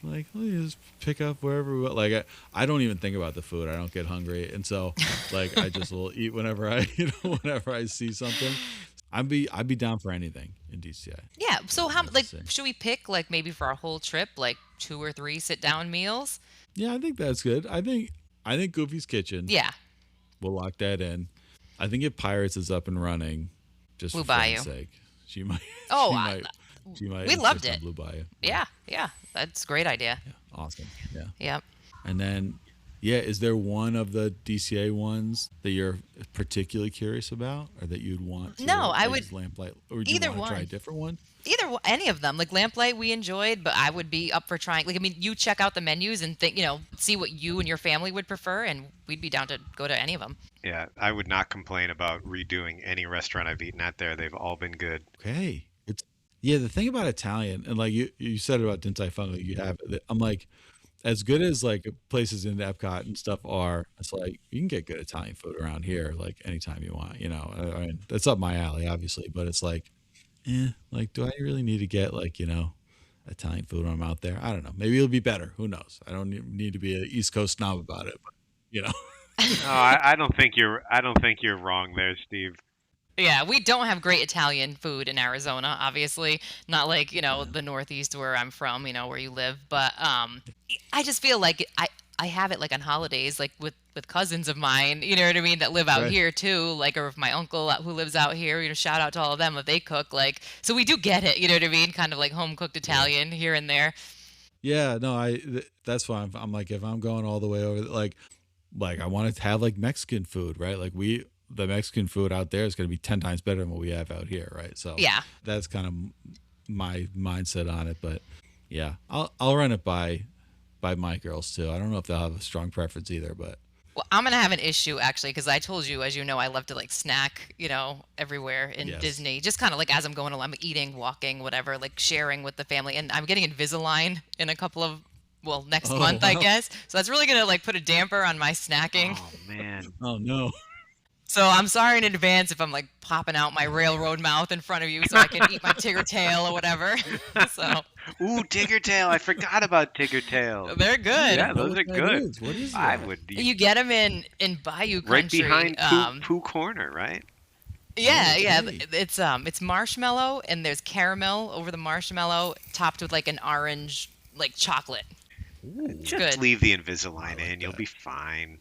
like let me just pick up wherever we want. Like I don't even think about the food. I don't get hungry, and so like I just will eat whenever whenever I see something. I'd be down for anything in DCI. yeah. So how That's like the same. should we pick like maybe for our whole trip like 2 or 3 sit down meals? Yeah, I think that's good. I think Goofy's Kitchen. Yeah, We'll lock that in. I think if Pirates is up and running, just Blue for Fran's Bayou. sake, she might. Oh, She might. we loved insist on it. Blue Bayou. yeah. That's a great idea. Yeah, awesome. Yeah. Yep. And then, is there one of the DCA ones that you're particularly curious about, or that you'd want to? No, I like, would- just Lamplight, or would you either want to try a one. different one? Any of them. Like Lamplight we enjoyed, but I would be up for trying. Like I mean, you check out the menus and think, see what you and your family would prefer, and we'd be down to go to any of them. Yeah, I would not complain about redoing any restaurant I've eaten at there. They've all been good. Okay, the thing about Italian, and like you said about Din Tai Fung, like you have it. I'm like, as good as like places in Epcot and stuff are, it's like you can get good Italian food around here, like anytime you want. I mean, that's up my alley, obviously, but it's like, like, do I really need to get like Italian food when I'm out there? I don't know. Maybe it'll be better. Who knows? I don't need to be an East Coast snob about it, but you know. No, I don't think you're wrong there, Steve. Yeah, we don't have great Italian food in Arizona, obviously. Not like, the Northeast where I'm from, where you live. But I just feel like I have it like on holidays, like with cousins of mine, you know what I mean, that live out Right. here too, like, or if my uncle who lives out here, shout out to all of them if they cook, like, so we do get it, you know what I mean, kind of like home cooked Italian here and there. Yeah, no, that's fine. I'm like, if I'm going all the way over, like I want to have like Mexican food, right? Like the Mexican food out there is going to be 10 times better than what we have out here, right? So Yeah. that's kind of my mindset on it. But yeah, I'll run it by by my girls too. I don't know if they'll have a strong preference either, but Well, I'm gonna have an issue actually because I told you, as you know, I love to like snack, everywhere in yes. Disney. Just kind of like as I'm going along, I'm eating, walking, whatever, like sharing with the family. And I'm getting Invisalign in a couple of, well, next Oh, month, I wow. guess. So that's really gonna like put a damper on my snacking. Oh man. Oh no. So I'm sorry in advance if I'm like popping out my railroad mouth in front of you so I can eat my Tigger tail or whatever. So Ooh, Tigger tail. I forgot about Tigger tail. they're good. Yeah, I don't know those what are that good. is. What is I that? would You get them in Bayou right Country. behind Pooh Corner, right? Yeah, yeah. Okay. It's marshmallow and there's caramel over the marshmallow topped with like an orange like chocolate. Ooh. It's Just good. leave the Invisalign I like in. You'll that. be fine.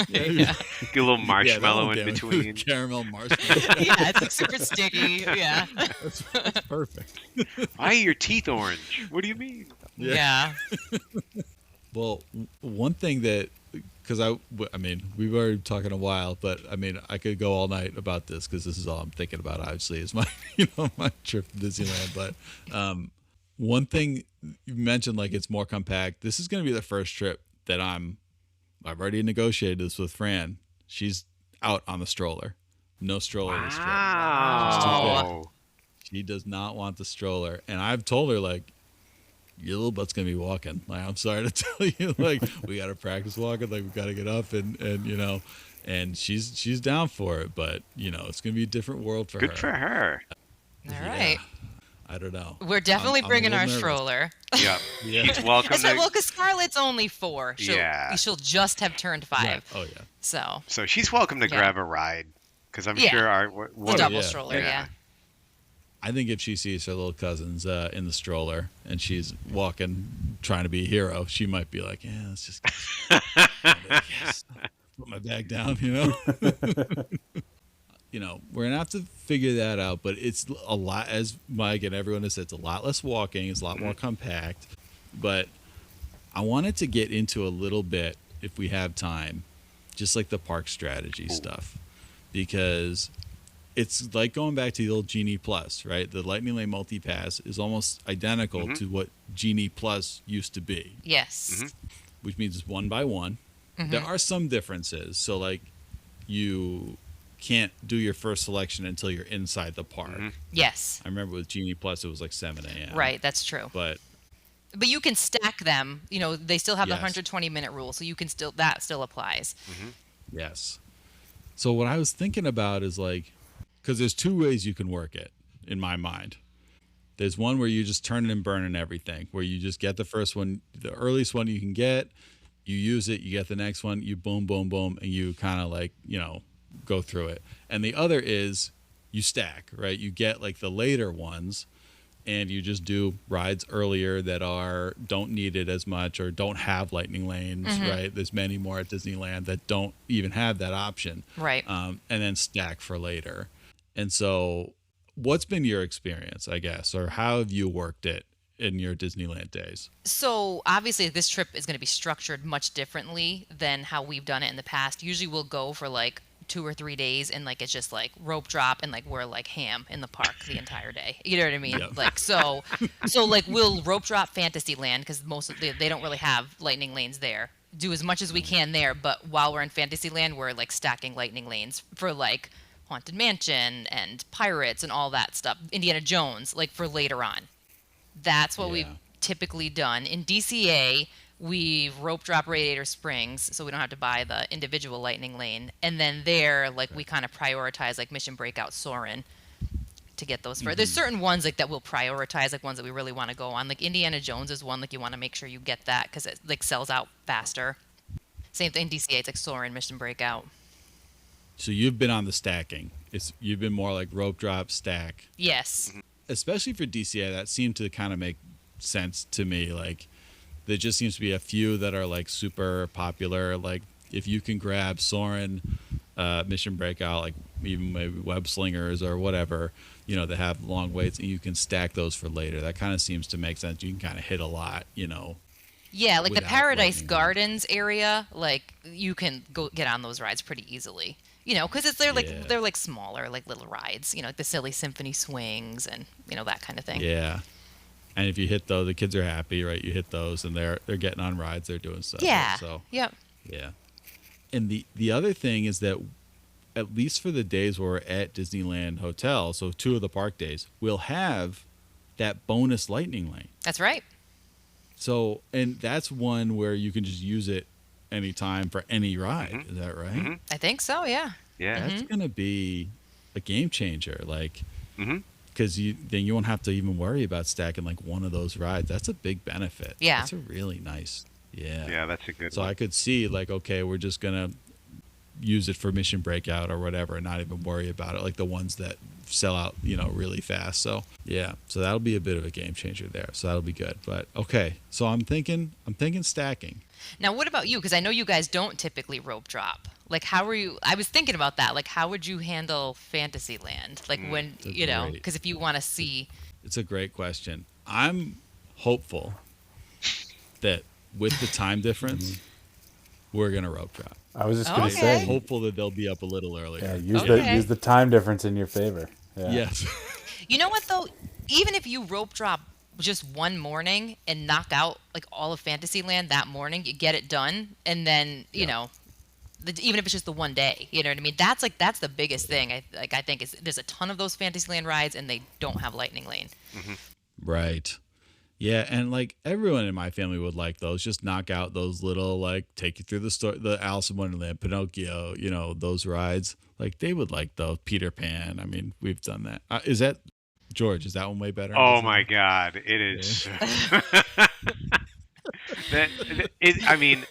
Yeah. Get a little Yeah, that marshmallow one in came with between. caramel marshmallow. Yeah, it's like super sticky. Yeah. That's perfect. Why are your teeth orange? What do you mean? Yeah. Well, one thing that, because I mean, we've already talking a while, but I mean, I could go all night about this because this is all I'm thinking about. Obviously, is my my trip to Disneyland. But one thing you mentioned, like it's more compact. This is going to be the first trip that I've already negotiated this with Fran. She's out on the stroller. No stroller this trip. Wow. She does not want the stroller, and I've told her like, your little butt's gonna be walking. Like, I'm sorry to tell you, like we gotta practice walking. Like we gotta get up and and she's down for it. But it's gonna be a different world for her. Good for her. All Yeah. right. I don't know. We're definitely I'm a bringing little our nervous. stroller. Yeah. Yeah. She's welcome That's right. to. Well, because Scarlett's only 4. Yeah. She'll just have turned 5. Right. Oh yeah. So So she's welcome to Yeah. grab a ride, because I'm Yeah. sure our the what double yeah. stroller. Yeah. I think if she sees her little cousins in the stroller and she's walking, trying to be a hero, she might be like, "Yeah, let's just yes, put my bag down," We're gonna have to figure that out, but it's a lot, as Mike and everyone has said, it's a lot less walking, it's a lot more compact. But I wanted to get into a little bit, if we have time, just like the park strategy stuff, because it's like going back to the old Genie Plus, right? The Lightning Lane Multi-Pass is almost identical to what Genie Plus used to be, Yes. which means it's 1 by 1. There are some differences. So, like, you can't do your first selection until you're inside the park. Yes. I remember with Genie Plus, it was like 7 a.m. Right. That's true. But But you can stack them. They still have the Yes. 120-minute rule, so you can that still applies. yes. So what I was thinking about is like, because there's 2 ways you can work it in my mind. There's one where you just turn it and burn and everything, where you just get the first one, the earliest one you can get, you use it, you get the next one, you boom, boom, boom, and you kind of like, go through it. And the other is you stack, right? You get like the later ones and you just do rides earlier that don't need it as much or don't have lightning lanes, right? There's many more at Disneyland that don't even have that option. Right. And then stack for later. And so what's been your experience, I guess, or how have you worked it in your Disneyland days? So obviously this trip is going to be structured much differently than how we've done it in the past. Usually we'll go for like 2 or 3 days and like it's just like rope drop and like we're like ham in the park the entire day. You know what I mean? Yep. Like so like we'll rope drop Fantasyland because most of they don't really have lightning lanes there. Do as much as we can there, but while we're in Fantasyland, we're like stacking lightning lanes for like Haunted Mansion and Pirates and all that stuff. Indiana Jones, like for later on. That's what we've Yeah. typically done. In DCA, we rope drop Radiator Springs, so we don't have to buy the individual lightning lane. And then there, like we kind of prioritize like Mission Breakout Soarin' to get those first. There's certain ones like that we'll prioritize, like ones that we really want to go on. Like Indiana Jones is one like you want to make sure you get that because it like sells out faster. Same thing in DCA, it's like Soarin', Mission Breakout. So you've been on the stacking. You've been more like rope drop, stack. Yes. Especially for DCA, that seemed to kind of make sense to me. Like, there just seems to be a few that are like super popular. Like, if you can grab Soarin', Mission Breakout, like even maybe Web Slingers or whatever, that have long waits, and you can stack those for later. That kind of seems to make sense. You can kind of hit a lot, Yeah, like the without Paradise lightning. Gardens area, like you can go get on those rides pretty easily. Because they're Yeah. they're like smaller, like little rides. Like the silly symphony swings and that kind of thing. Yeah. And if you hit those, the kids are happy, right? You hit those, and they're getting on rides, they're doing stuff. Yeah. Right? So Yep. yeah. And the other thing is that at least for the days where we're at Disneyland Hotel, so 2 of the park days, we'll have that bonus lightning lane. That's right. So, and that's one where you can just use it anytime for any ride. Mhm. Is that right? Mhm. I think so. Yeah. Yeah. That's going to be a game changer. Like, Mhm. because then you won't have to even worry about stacking like one of those rides. That's a big benefit. Yeah. That's a really nice. Yeah. Yeah, that's a good So one. I could see like, okay, we're just going to use it for Mission Breakout or whatever and not even worry about it, like the ones that sell out, really fast. So yeah, so that'll be a bit of a game changer there. So that'll be good. But okay, so I'm thinking stacking. Now, what about you? Because I know you guys don't typically rope drop. Like, how are you? I was thinking about that. Like, how would you handle Fantasyland? Like, when, That's great. because if you want to see. It's a great question. I'm hopeful that with the time difference, we're gonna rope drop. I was just gonna Okay. say, Hopeful that they'll be up a little earlier. yeah, use Okay. use the time difference in your favor. Yeah. Yes. You know what, though? Even if you rope drop just one morning and knock out, like, all of Fantasyland that morning, you get it done. And then, even if it's just the one day, you know what I mean? That's the biggest thing. I think is there's a ton of those Fantasyland rides and they don't have Lightning Lane. Right. Yeah, and like everyone in my family would like those. Just knock out those little like take you through the story, the Alice in Wonderland, Pinocchio, those rides. Like they would like those. Peter Pan. I mean, we've done that. Is that George? Is that one way better? Oh my God, it is. I mean,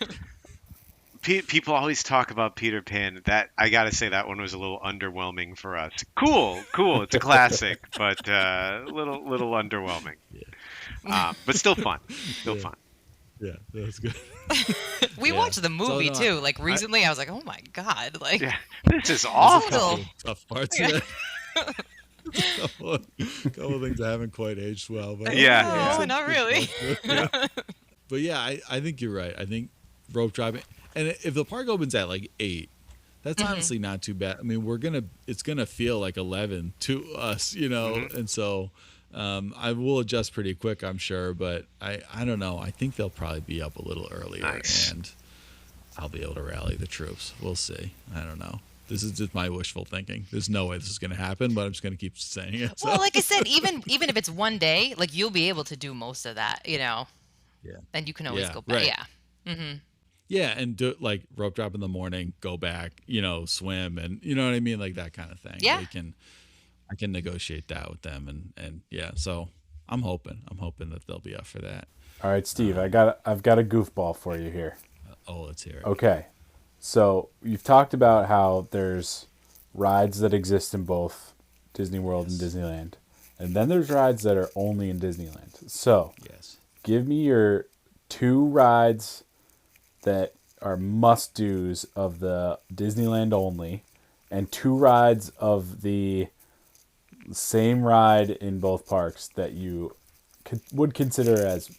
people always talk about Peter Pan. That I gotta say that one was a little underwhelming for us. Cool. It's a classic, but little underwhelming. But still fun. Still fun. Yeah, that's good. We Yeah. watched the movie no, too. Like recently, I was like, oh my God. Like, Yeah, this is awful. Awful. Tough parts of it. couple of things that haven't quite aged well, but Yeah. No, not really. Yeah. But yeah, I think you're right. I think rope dropping, and if the park opens at like 8, that's honestly not too bad. I mean, it's gonna feel like 11 to us, and so I will adjust pretty quick, I'm sure. But I don't know. I think they'll probably be up a little earlier, Nice. and I'll be able to rally the troops. We'll see. I don't know. This is just my wishful thinking. There's no way this is going to happen, but I'm just going to keep saying it. So. Well, like I said, even if it's one day, like you'll be able to do most of that, Yeah. And you can always Yeah, go back. right. Yeah. Yeah, and do like rope drop in the morning, go back, swim, and you know what I mean, like that kind of thing. Yeah. I can negotiate that with them, and yeah. So I'm hoping that they'll be up for that. All right, Steve, I've got a goofball for you here. Let's hear it. Okay. So you've talked about how there's rides that exist in both Disney World and Disneyland. And then there's rides that are only in Disneyland. So Yes. give me your 2 rides that are must-dos of the Disneyland only, and 2 rides of the same ride in both parks that you would consider as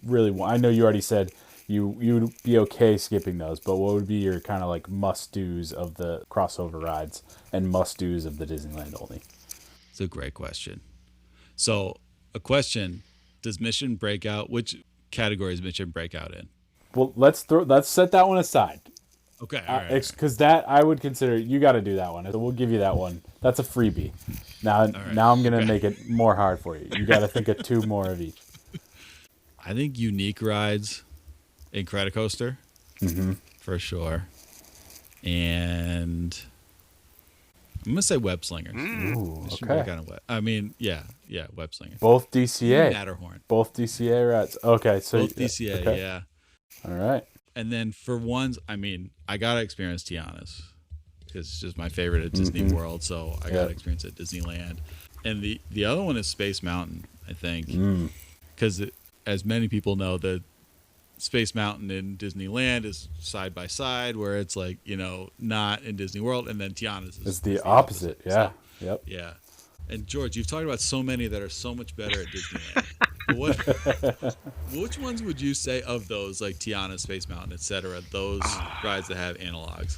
really. I know you already said you would be okay skipping those, but what would be your kind of like must-dos of the crossover rides and must-dos of the Disneyland only? It's a great question. So a question: does Mission Breakout? Which category is Mission Breakout in? Well, let's set that one aside. Okay, all right. Because that I would consider you got to do that one. So we'll give you that one. That's a freebie. Now I'm gonna make it more hard for you. You got to think of 2 more of each. I think unique rides in Credicoaster, for sure, and I'm gonna say Web Slingers. Ooh, Mission okay. Breakout and I mean, yeah, Web Slingers. Both DCA. Matterhorn. Both DCA rides. Okay, so Both DCA, okay. yeah. All right. And then for ones, I mean, I gotta experience Tiana's because it's just my favorite at Disney World, so I gotta experience it at Disneyland. And the other one is Space Mountain, I think, because as many people know, the Space Mountain in Disneyland is side by side, where it's like not in Disney World, and then Tiana's It's the opposite. Yeah. So, Yep. yeah. And George, you've talked about so many that are so much better at Disneyland. Which ones would you say of those, like Tiana, Space Mountain, etc., those rides that have analogs?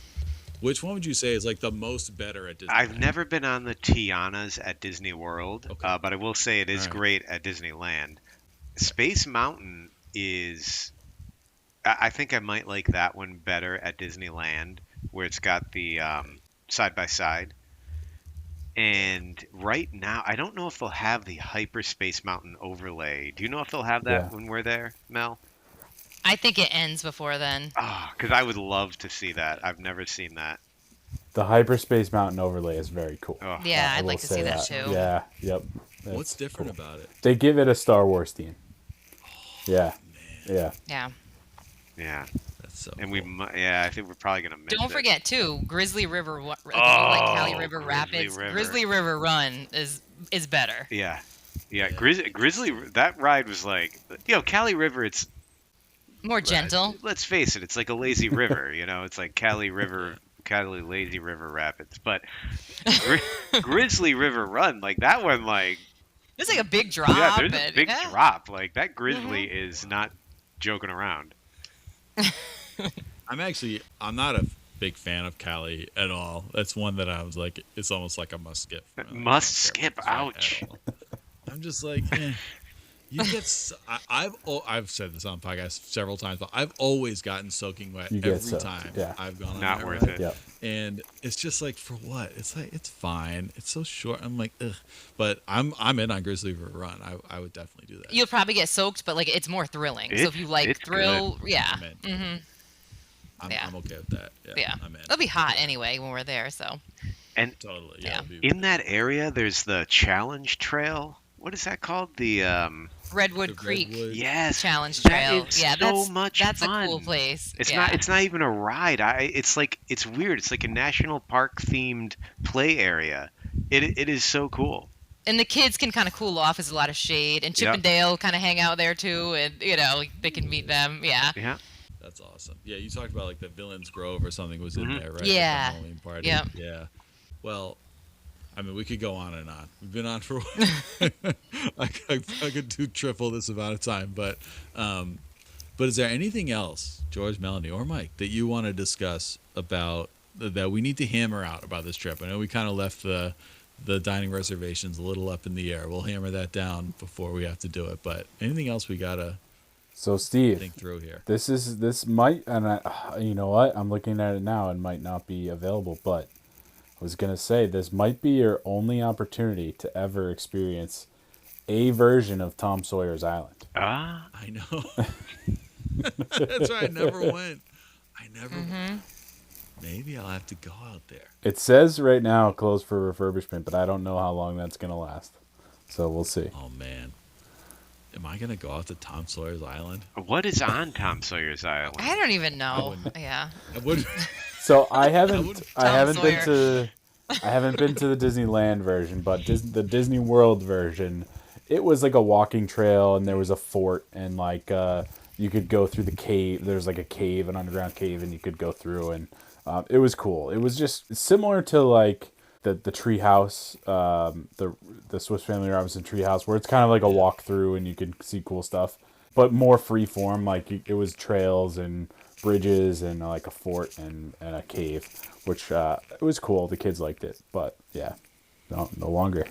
Which one would you say is like the most better at Disneyland? I've never been on the Tianas at Disney World, Okay. but I will say it is All right. great at Disneyland. Space Mountain is. I think I might like that one better at Disneyland, where it's got the side by side. And right now, I don't know if they'll have the Hyperspace Mountain overlay. Do you know if they'll have that Yeah. when we're there, Mel? I think it ends before then. Ah, because I would love to see that. I've never seen that. The Hyperspace Mountain overlay is very cool. Oh, Yeah, I I'd will like to say see that too. Yeah, yep. What's That's different cool. about it? They give it a Star Wars theme. Yeah, yeah. Yeah. yeah. That's so. And cool. yeah, I think we're probably gonna miss Don't it. forget too, Grizzly River. Like if you like Cali Oh, River Grizzly Rapids, River. Grizzly River Run is better. Yeah, yeah. Yeah. Grizzly. That ride was like, Cali River. It's More gentle. let's face it, it's like a lazy river. It's like Cali River, Cali Lazy River Rapids. But Grizzly River Run, like that one, like It's like a big drop. yeah, there's a and- big yeah. drop. Like that Grizzly is not joking around. I'm not a big fan of Cali at all. That's one that I was like, it's almost like a must skip. Must skip, ouch. I'm just like, you get. I've said this on podcast several times, but I've always gotten soaking wet You get every soaked, time yeah. I've gone on Not that worth ride. it. Yep. And it's just like, for what? It's like, it's fine. It's so short. I'm like, ugh. But I'm in on Grizzly River Run. I would definitely do that. You'll probably get soaked, but like it's more thrilling. So if you like It's thrill, yeah. I'm in. Mm-hmm. Yeah. I'm okay with that. Yeah, Yeah. I'm in. It'll be hot anyway when we're there. So And Totally. Yeah. It'll be- in that area, there's the Challenge Trail. What is that called? The Redwood the Creek Redwood- yes, Challenge that Trail. is Yeah, so that's much that's fun. a cool place. It's yeah. not. It's not even a ride. It's like it's weird. It's like a national park themed play area. It is so cool. And the kids can kind of cool off. There's a lot of shade, and Chip Yep. and Dale kind of hang out there too, and they can meet them. Yeah. Yeah. That's awesome. Yeah, you talked about like the Villains Grove or something was in Mhm. there, right? Yeah. The Halloween party. Yep. Yeah. Well, I mean, we could go on and on. We've been on for. I could do triple this amount of time, but is there anything else, George, Melanie, or Mike, that you want to discuss about that we need to hammer out about this trip? I know we kind of left the dining reservations a little up in the air. We'll hammer that down before we have to do it. But anything else we gotta So Steve, think through here? this might, and you know what? I'm looking at it now and might not be available, but I was gonna say this might be your only opportunity to ever experience a version of Tom Sawyer's Island. Ah. I know. That's why I never went. I never went. Maybe I'll have to go out there. It says right now closed for refurbishment, but I don't know how long that's gonna last. So we'll see. Oh man, am I gonna go out to Tom Sawyer's Island? What is on Tom Sawyer's Island? I don't even know. Yeah. I would. So I haven't wouldn't- I haven't Tom been to the Disneyland version, but the Disney World version, it was like a walking trail and there was a fort and like you could go through the cave. There's like a cave, an underground cave, and you could go through and it was cool. It was just similar to like the tree house, the Swiss Family Robinson tree house, where it's kind of like a walk through and you can see cool stuff, but more free form. Like it was trails and bridges and like a fort and a cave, which it was cool. The kids liked it, but yeah, no longer.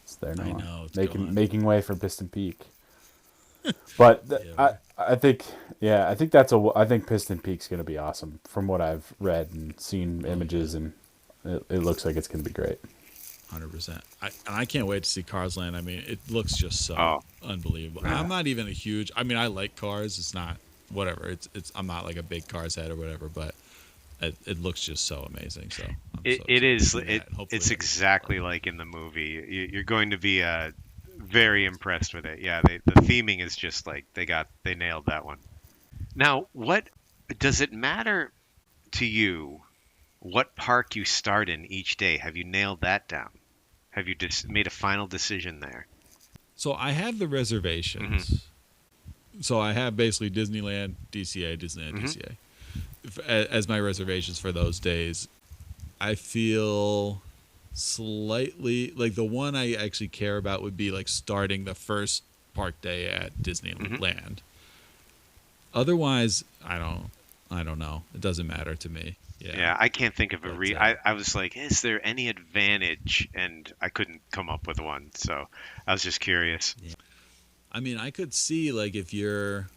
It's there now. I know, it's making gone. making way for Piston Peak. But Yeah. I think I think Piston Peak's gonna be awesome from what I've read and seen images, and it looks like it's gonna be great. 100%. I can't wait to see Cars Land. I mean, it looks just so Oh. unbelievable. Yeah. I'm not even a huge. I mean, I like cars. It's not whatever. It's. I'm not like a big cars head or whatever, but it looks just so amazing. So I'm so It excited is. to see that. Hopefully It's exactly like in the movie. You're going to be very impressed with it. Yeah, the theming is just like they nailed that one. Now, what does it matter to you? What park you start in each day? Have you nailed that down? Have you just made a final decision there? So I have the reservations. Mm-hmm. So I have basically Disneyland, DCA, Disneyland, Mhm. DCA as my reservations for those days. I feel slightly like the one I actually care about would be like starting the first park day at Disneyland. Mhm. Otherwise, I don't know. It doesn't matter to me. Yeah, I can't think of a But, I was like, is there any advantage? And I couldn't come up with one. So I was just curious. I mean, I could see like if you're,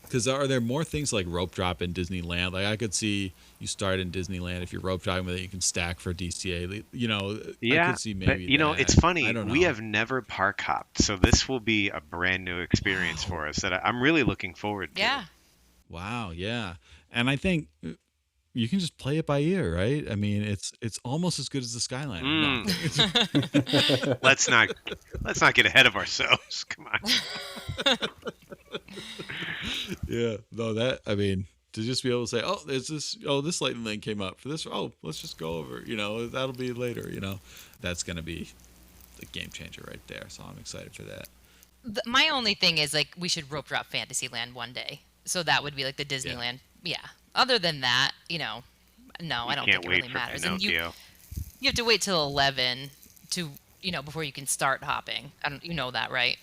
because are there more things like rope drop in Disneyland? Like I could see you start in Disneyland if you're rope dropping, but then you can stack for DCA. You know, I Yeah, could see but maybe it's that. I funny. don't We know. have never park hopped, so this will be a brand new experience Wow. for us that I'm really looking forward to. Yeah. Wow. Yeah. And I think you can just play it by ear, right? I mean, it's almost as good as the Skyliner. No, I'm Mm, kidding. let's not get ahead of ourselves. Come on. Yeah. No, that I mean, to just be able to say, oh, there's this, oh, this lightning lane came up for this. Oh, let's just go over. You know, that'll be later. You know, that's gonna be the game changer right there. So I'm excited for that. My only thing is like we should rope drop Fantasyland one day. So that would be like the Yeah. Disneyland. Yeah. Other than that, no, I You don't can't think it wait really for matters. And you Pinocchio. you have to wait till 11 to, before you can start hopping. I don't, you know that, right?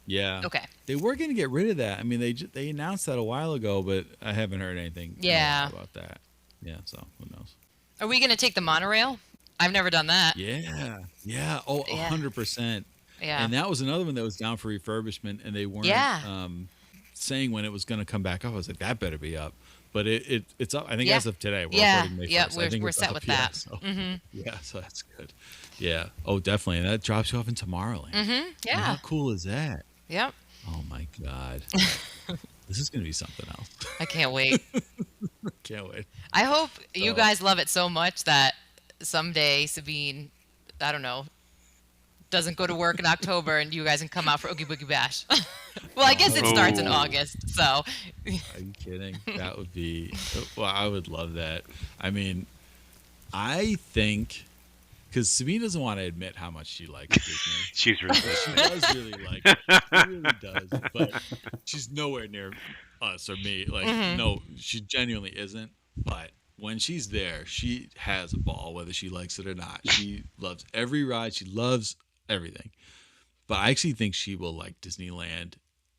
Yeah. Okay. They were gonna get rid of that. I mean, they announced that a while ago, but I haven't heard anything in a Yeah. while about that. Yeah. So who knows? Are we going to take the monorail? I've never done that. Yeah. Yeah. Oh, Yeah. 100%. Yeah. And that was another one that was down for refurbishment, and they weren't Yeah. saying when it was going to come back up. I was like, that better be up. But it's up. I think Yeah. as of today, we're Yeah. recording May Yeah. 1st. I think We're it's set up, with yeah, that. so Mm-hmm. yeah, so that's good. Yeah. Oh, definitely. And that drops you off in Tomorrowland. Mm-hmm. I mean, Yeah. how cool is that? Yep. Oh my God. This is going to be something else. I can't wait. Can't wait. I hope you So, guys love it so much that someday Sabine, I don't know, doesn't go to work in October and you guys can come out for Oogie Boogie Bash. Well, I guess it starts in Oh. August, so are you kidding? That would be, well, I would love that. I mean, I think, because Sabine doesn't want to admit how much she likes Disney. She's She resistant. does really like it. She really does. But she's nowhere near us or me. Like, no, she genuinely isn't. But when she's there, she has a ball, whether she likes it or not. She loves every ride. She loves everything. But I actually think she will like Disneyland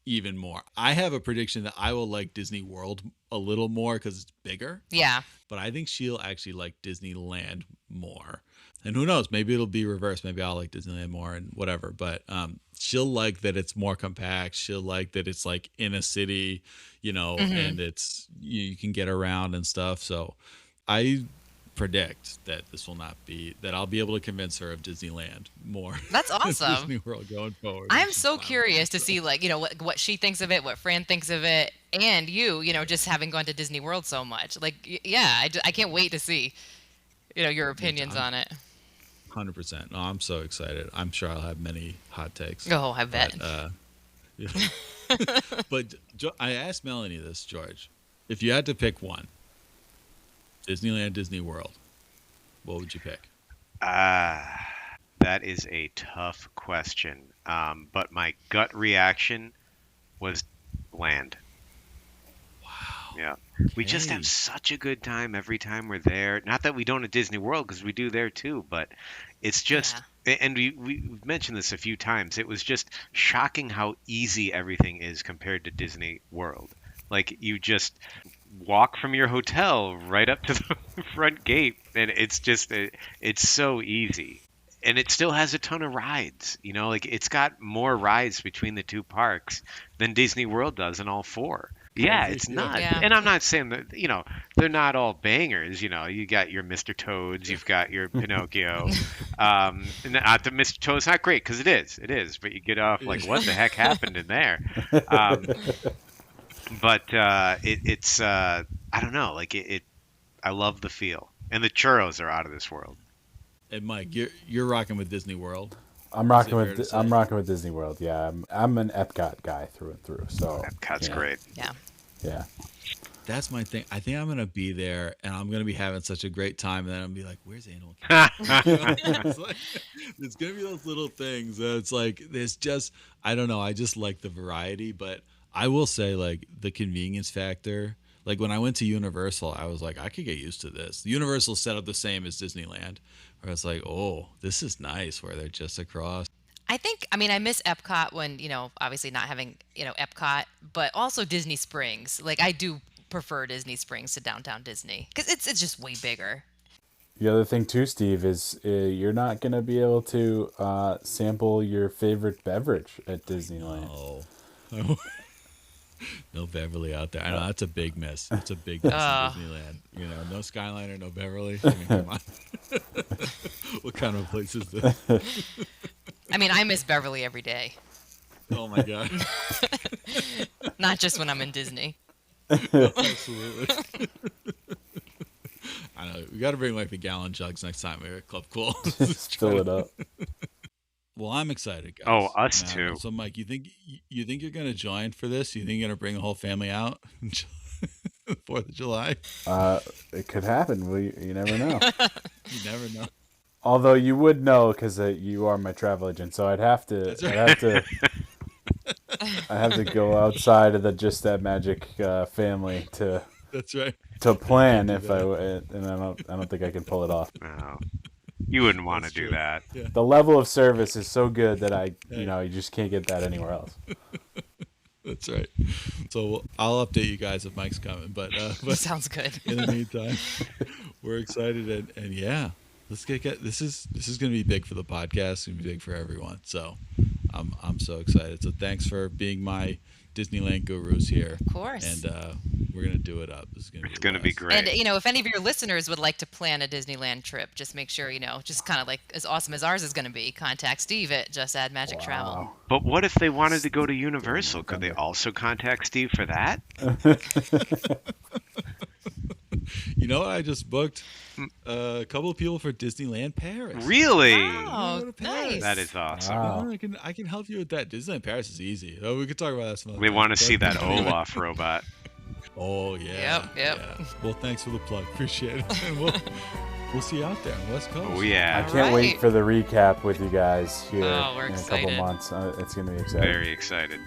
even more. I have a prediction that I will like Disney World a little more because it's bigger. yeah. But I think she'll actually like Disneyland more. And who knows? Maybe it'll be reversed. Maybe I'll like Disneyland more and whatever. But she'll like that it's more compact. She'll like that it's like in a city, and it's you can get around and stuff. So I predict that this will not be that I'll be able to convince her of Disneyland more. That's than awesome. Disney World going forward. I'm which is so fine with curious me, to see, like, what she thinks of it, what Fran thinks of it, and just having gone to Disney World so much. Like, yeah, I can't wait to see, your opinions on it. 100%. No, I'm so excited. I'm sure I'll have many hot takes. Oh, I bet. But, yeah. But I asked Melanie this, George. If you had to pick one, Disneyland, Disney World, what would you pick? Ah, that is a tough question. But my gut reaction was land. Wow. Yeah. We just have Okay. such a good time every time we're there. Not that we don't at Disney World, because we do there too, but it's just, and we've mentioned this a few times, it was just shocking how easy everything is compared to Disney World. Like, you just walk from your hotel right up to the front gate, and it's just, it's so easy. And it still has a ton of rides, like it's got more rides between the two parks than Disney World does in all four. Yeah, Crazy. it's Yeah. nuts. Yeah. And I'm not saying that, they're not all bangers. You got your Mr. Toads, you've got your Pinocchio. And the Mr. Toad's not great because it is, but you get off like, what the heck happened in there? Um, but it's I don't know, like I love the feel, and the churros are out of this world. And Mike, you're rocking with Disney World. I'm Is rocking it fair with to say? I'm rocking with Disney World. Yeah, I'm an Epcot guy through and through. So Epcot's yeah, great. Yeah. Yeah, That's my thing. I think I'm gonna be there, and I'm gonna be having such a great time, and then I'm gonna be like, "Where's Animal Kingdom?" It's like, it's gonna be those little things. That it's like there's just I don't know. I just like the variety, but I will say like the convenience factor. Like when I went to Universal, I was like, I could get used to this. Universal set up the same as Disneyland, where it's like, oh, this is nice, where they're just across. I miss Epcot when, obviously not having, Epcot, but also Disney Springs. Like, I do prefer Disney Springs to Downtown Disney because it's just way bigger. The other thing too, Steve, is you're not gonna be able to sample your favorite beverage at Disneyland. Oh. No Beverly out there. I know that's a big miss. It's a big miss in Disneyland. You know, no Skyliner, no Beverly. I mean, come on. What kind of place is this? I mean, I miss Beverly every day, Oh my god. not just when I'm in Disney. Absolutely. I know. We got to bring like the gallon jugs next time we're at Club Cool. Fill it up. Well, I'm excited, guys. Oh, us Matt, too. So, Mike, you think you're going to join for this? You think you're going to bring the whole family out? 4th of July? It could happen. You never know. You never know. Although you would know because you are my travel agent, so I'd have to. That's right. I have to go outside of the Just That Magic family to That's right. plan if I don't think I can pull it off. No, you wouldn't want to That's do true. that. Yeah. The level of service is so good that you just can't get that anywhere else. That's right. So I'll update you guys if Mike's coming, but Sounds good. in the meantime, we're excited and yeah, let's get this is going to be big for the podcast. It's going to be big for everyone. So I'm so excited. So thanks for being my Disneyland gurus here. Of course. And we're going to do it up. It's going to be great. And if any of your listeners would like to plan a Disneyland trip, just make sure just kind of like as awesome as ours is going to be. Contact Steve at Just Add Magic Travel. But what if they wanted to go to Universal? Could they also contact Steve for that? You know, I just booked a couple of people for Disneyland Paris. Really? Oh, Go to Paris. nice. That is awesome. Wow. I can help you with that. Disneyland Paris is easy. Oh, we could talk about that some other We time. want to see But- that Olaf robot. Oh yeah. Yep. Yeah. Well, thanks for the plug. Appreciate it. And we'll see you out there on the West Coast. Oh I yeah, can't wait right. for the recap with you guys here Oh, we're in a excited. couple months. It's going to be exciting. very excited.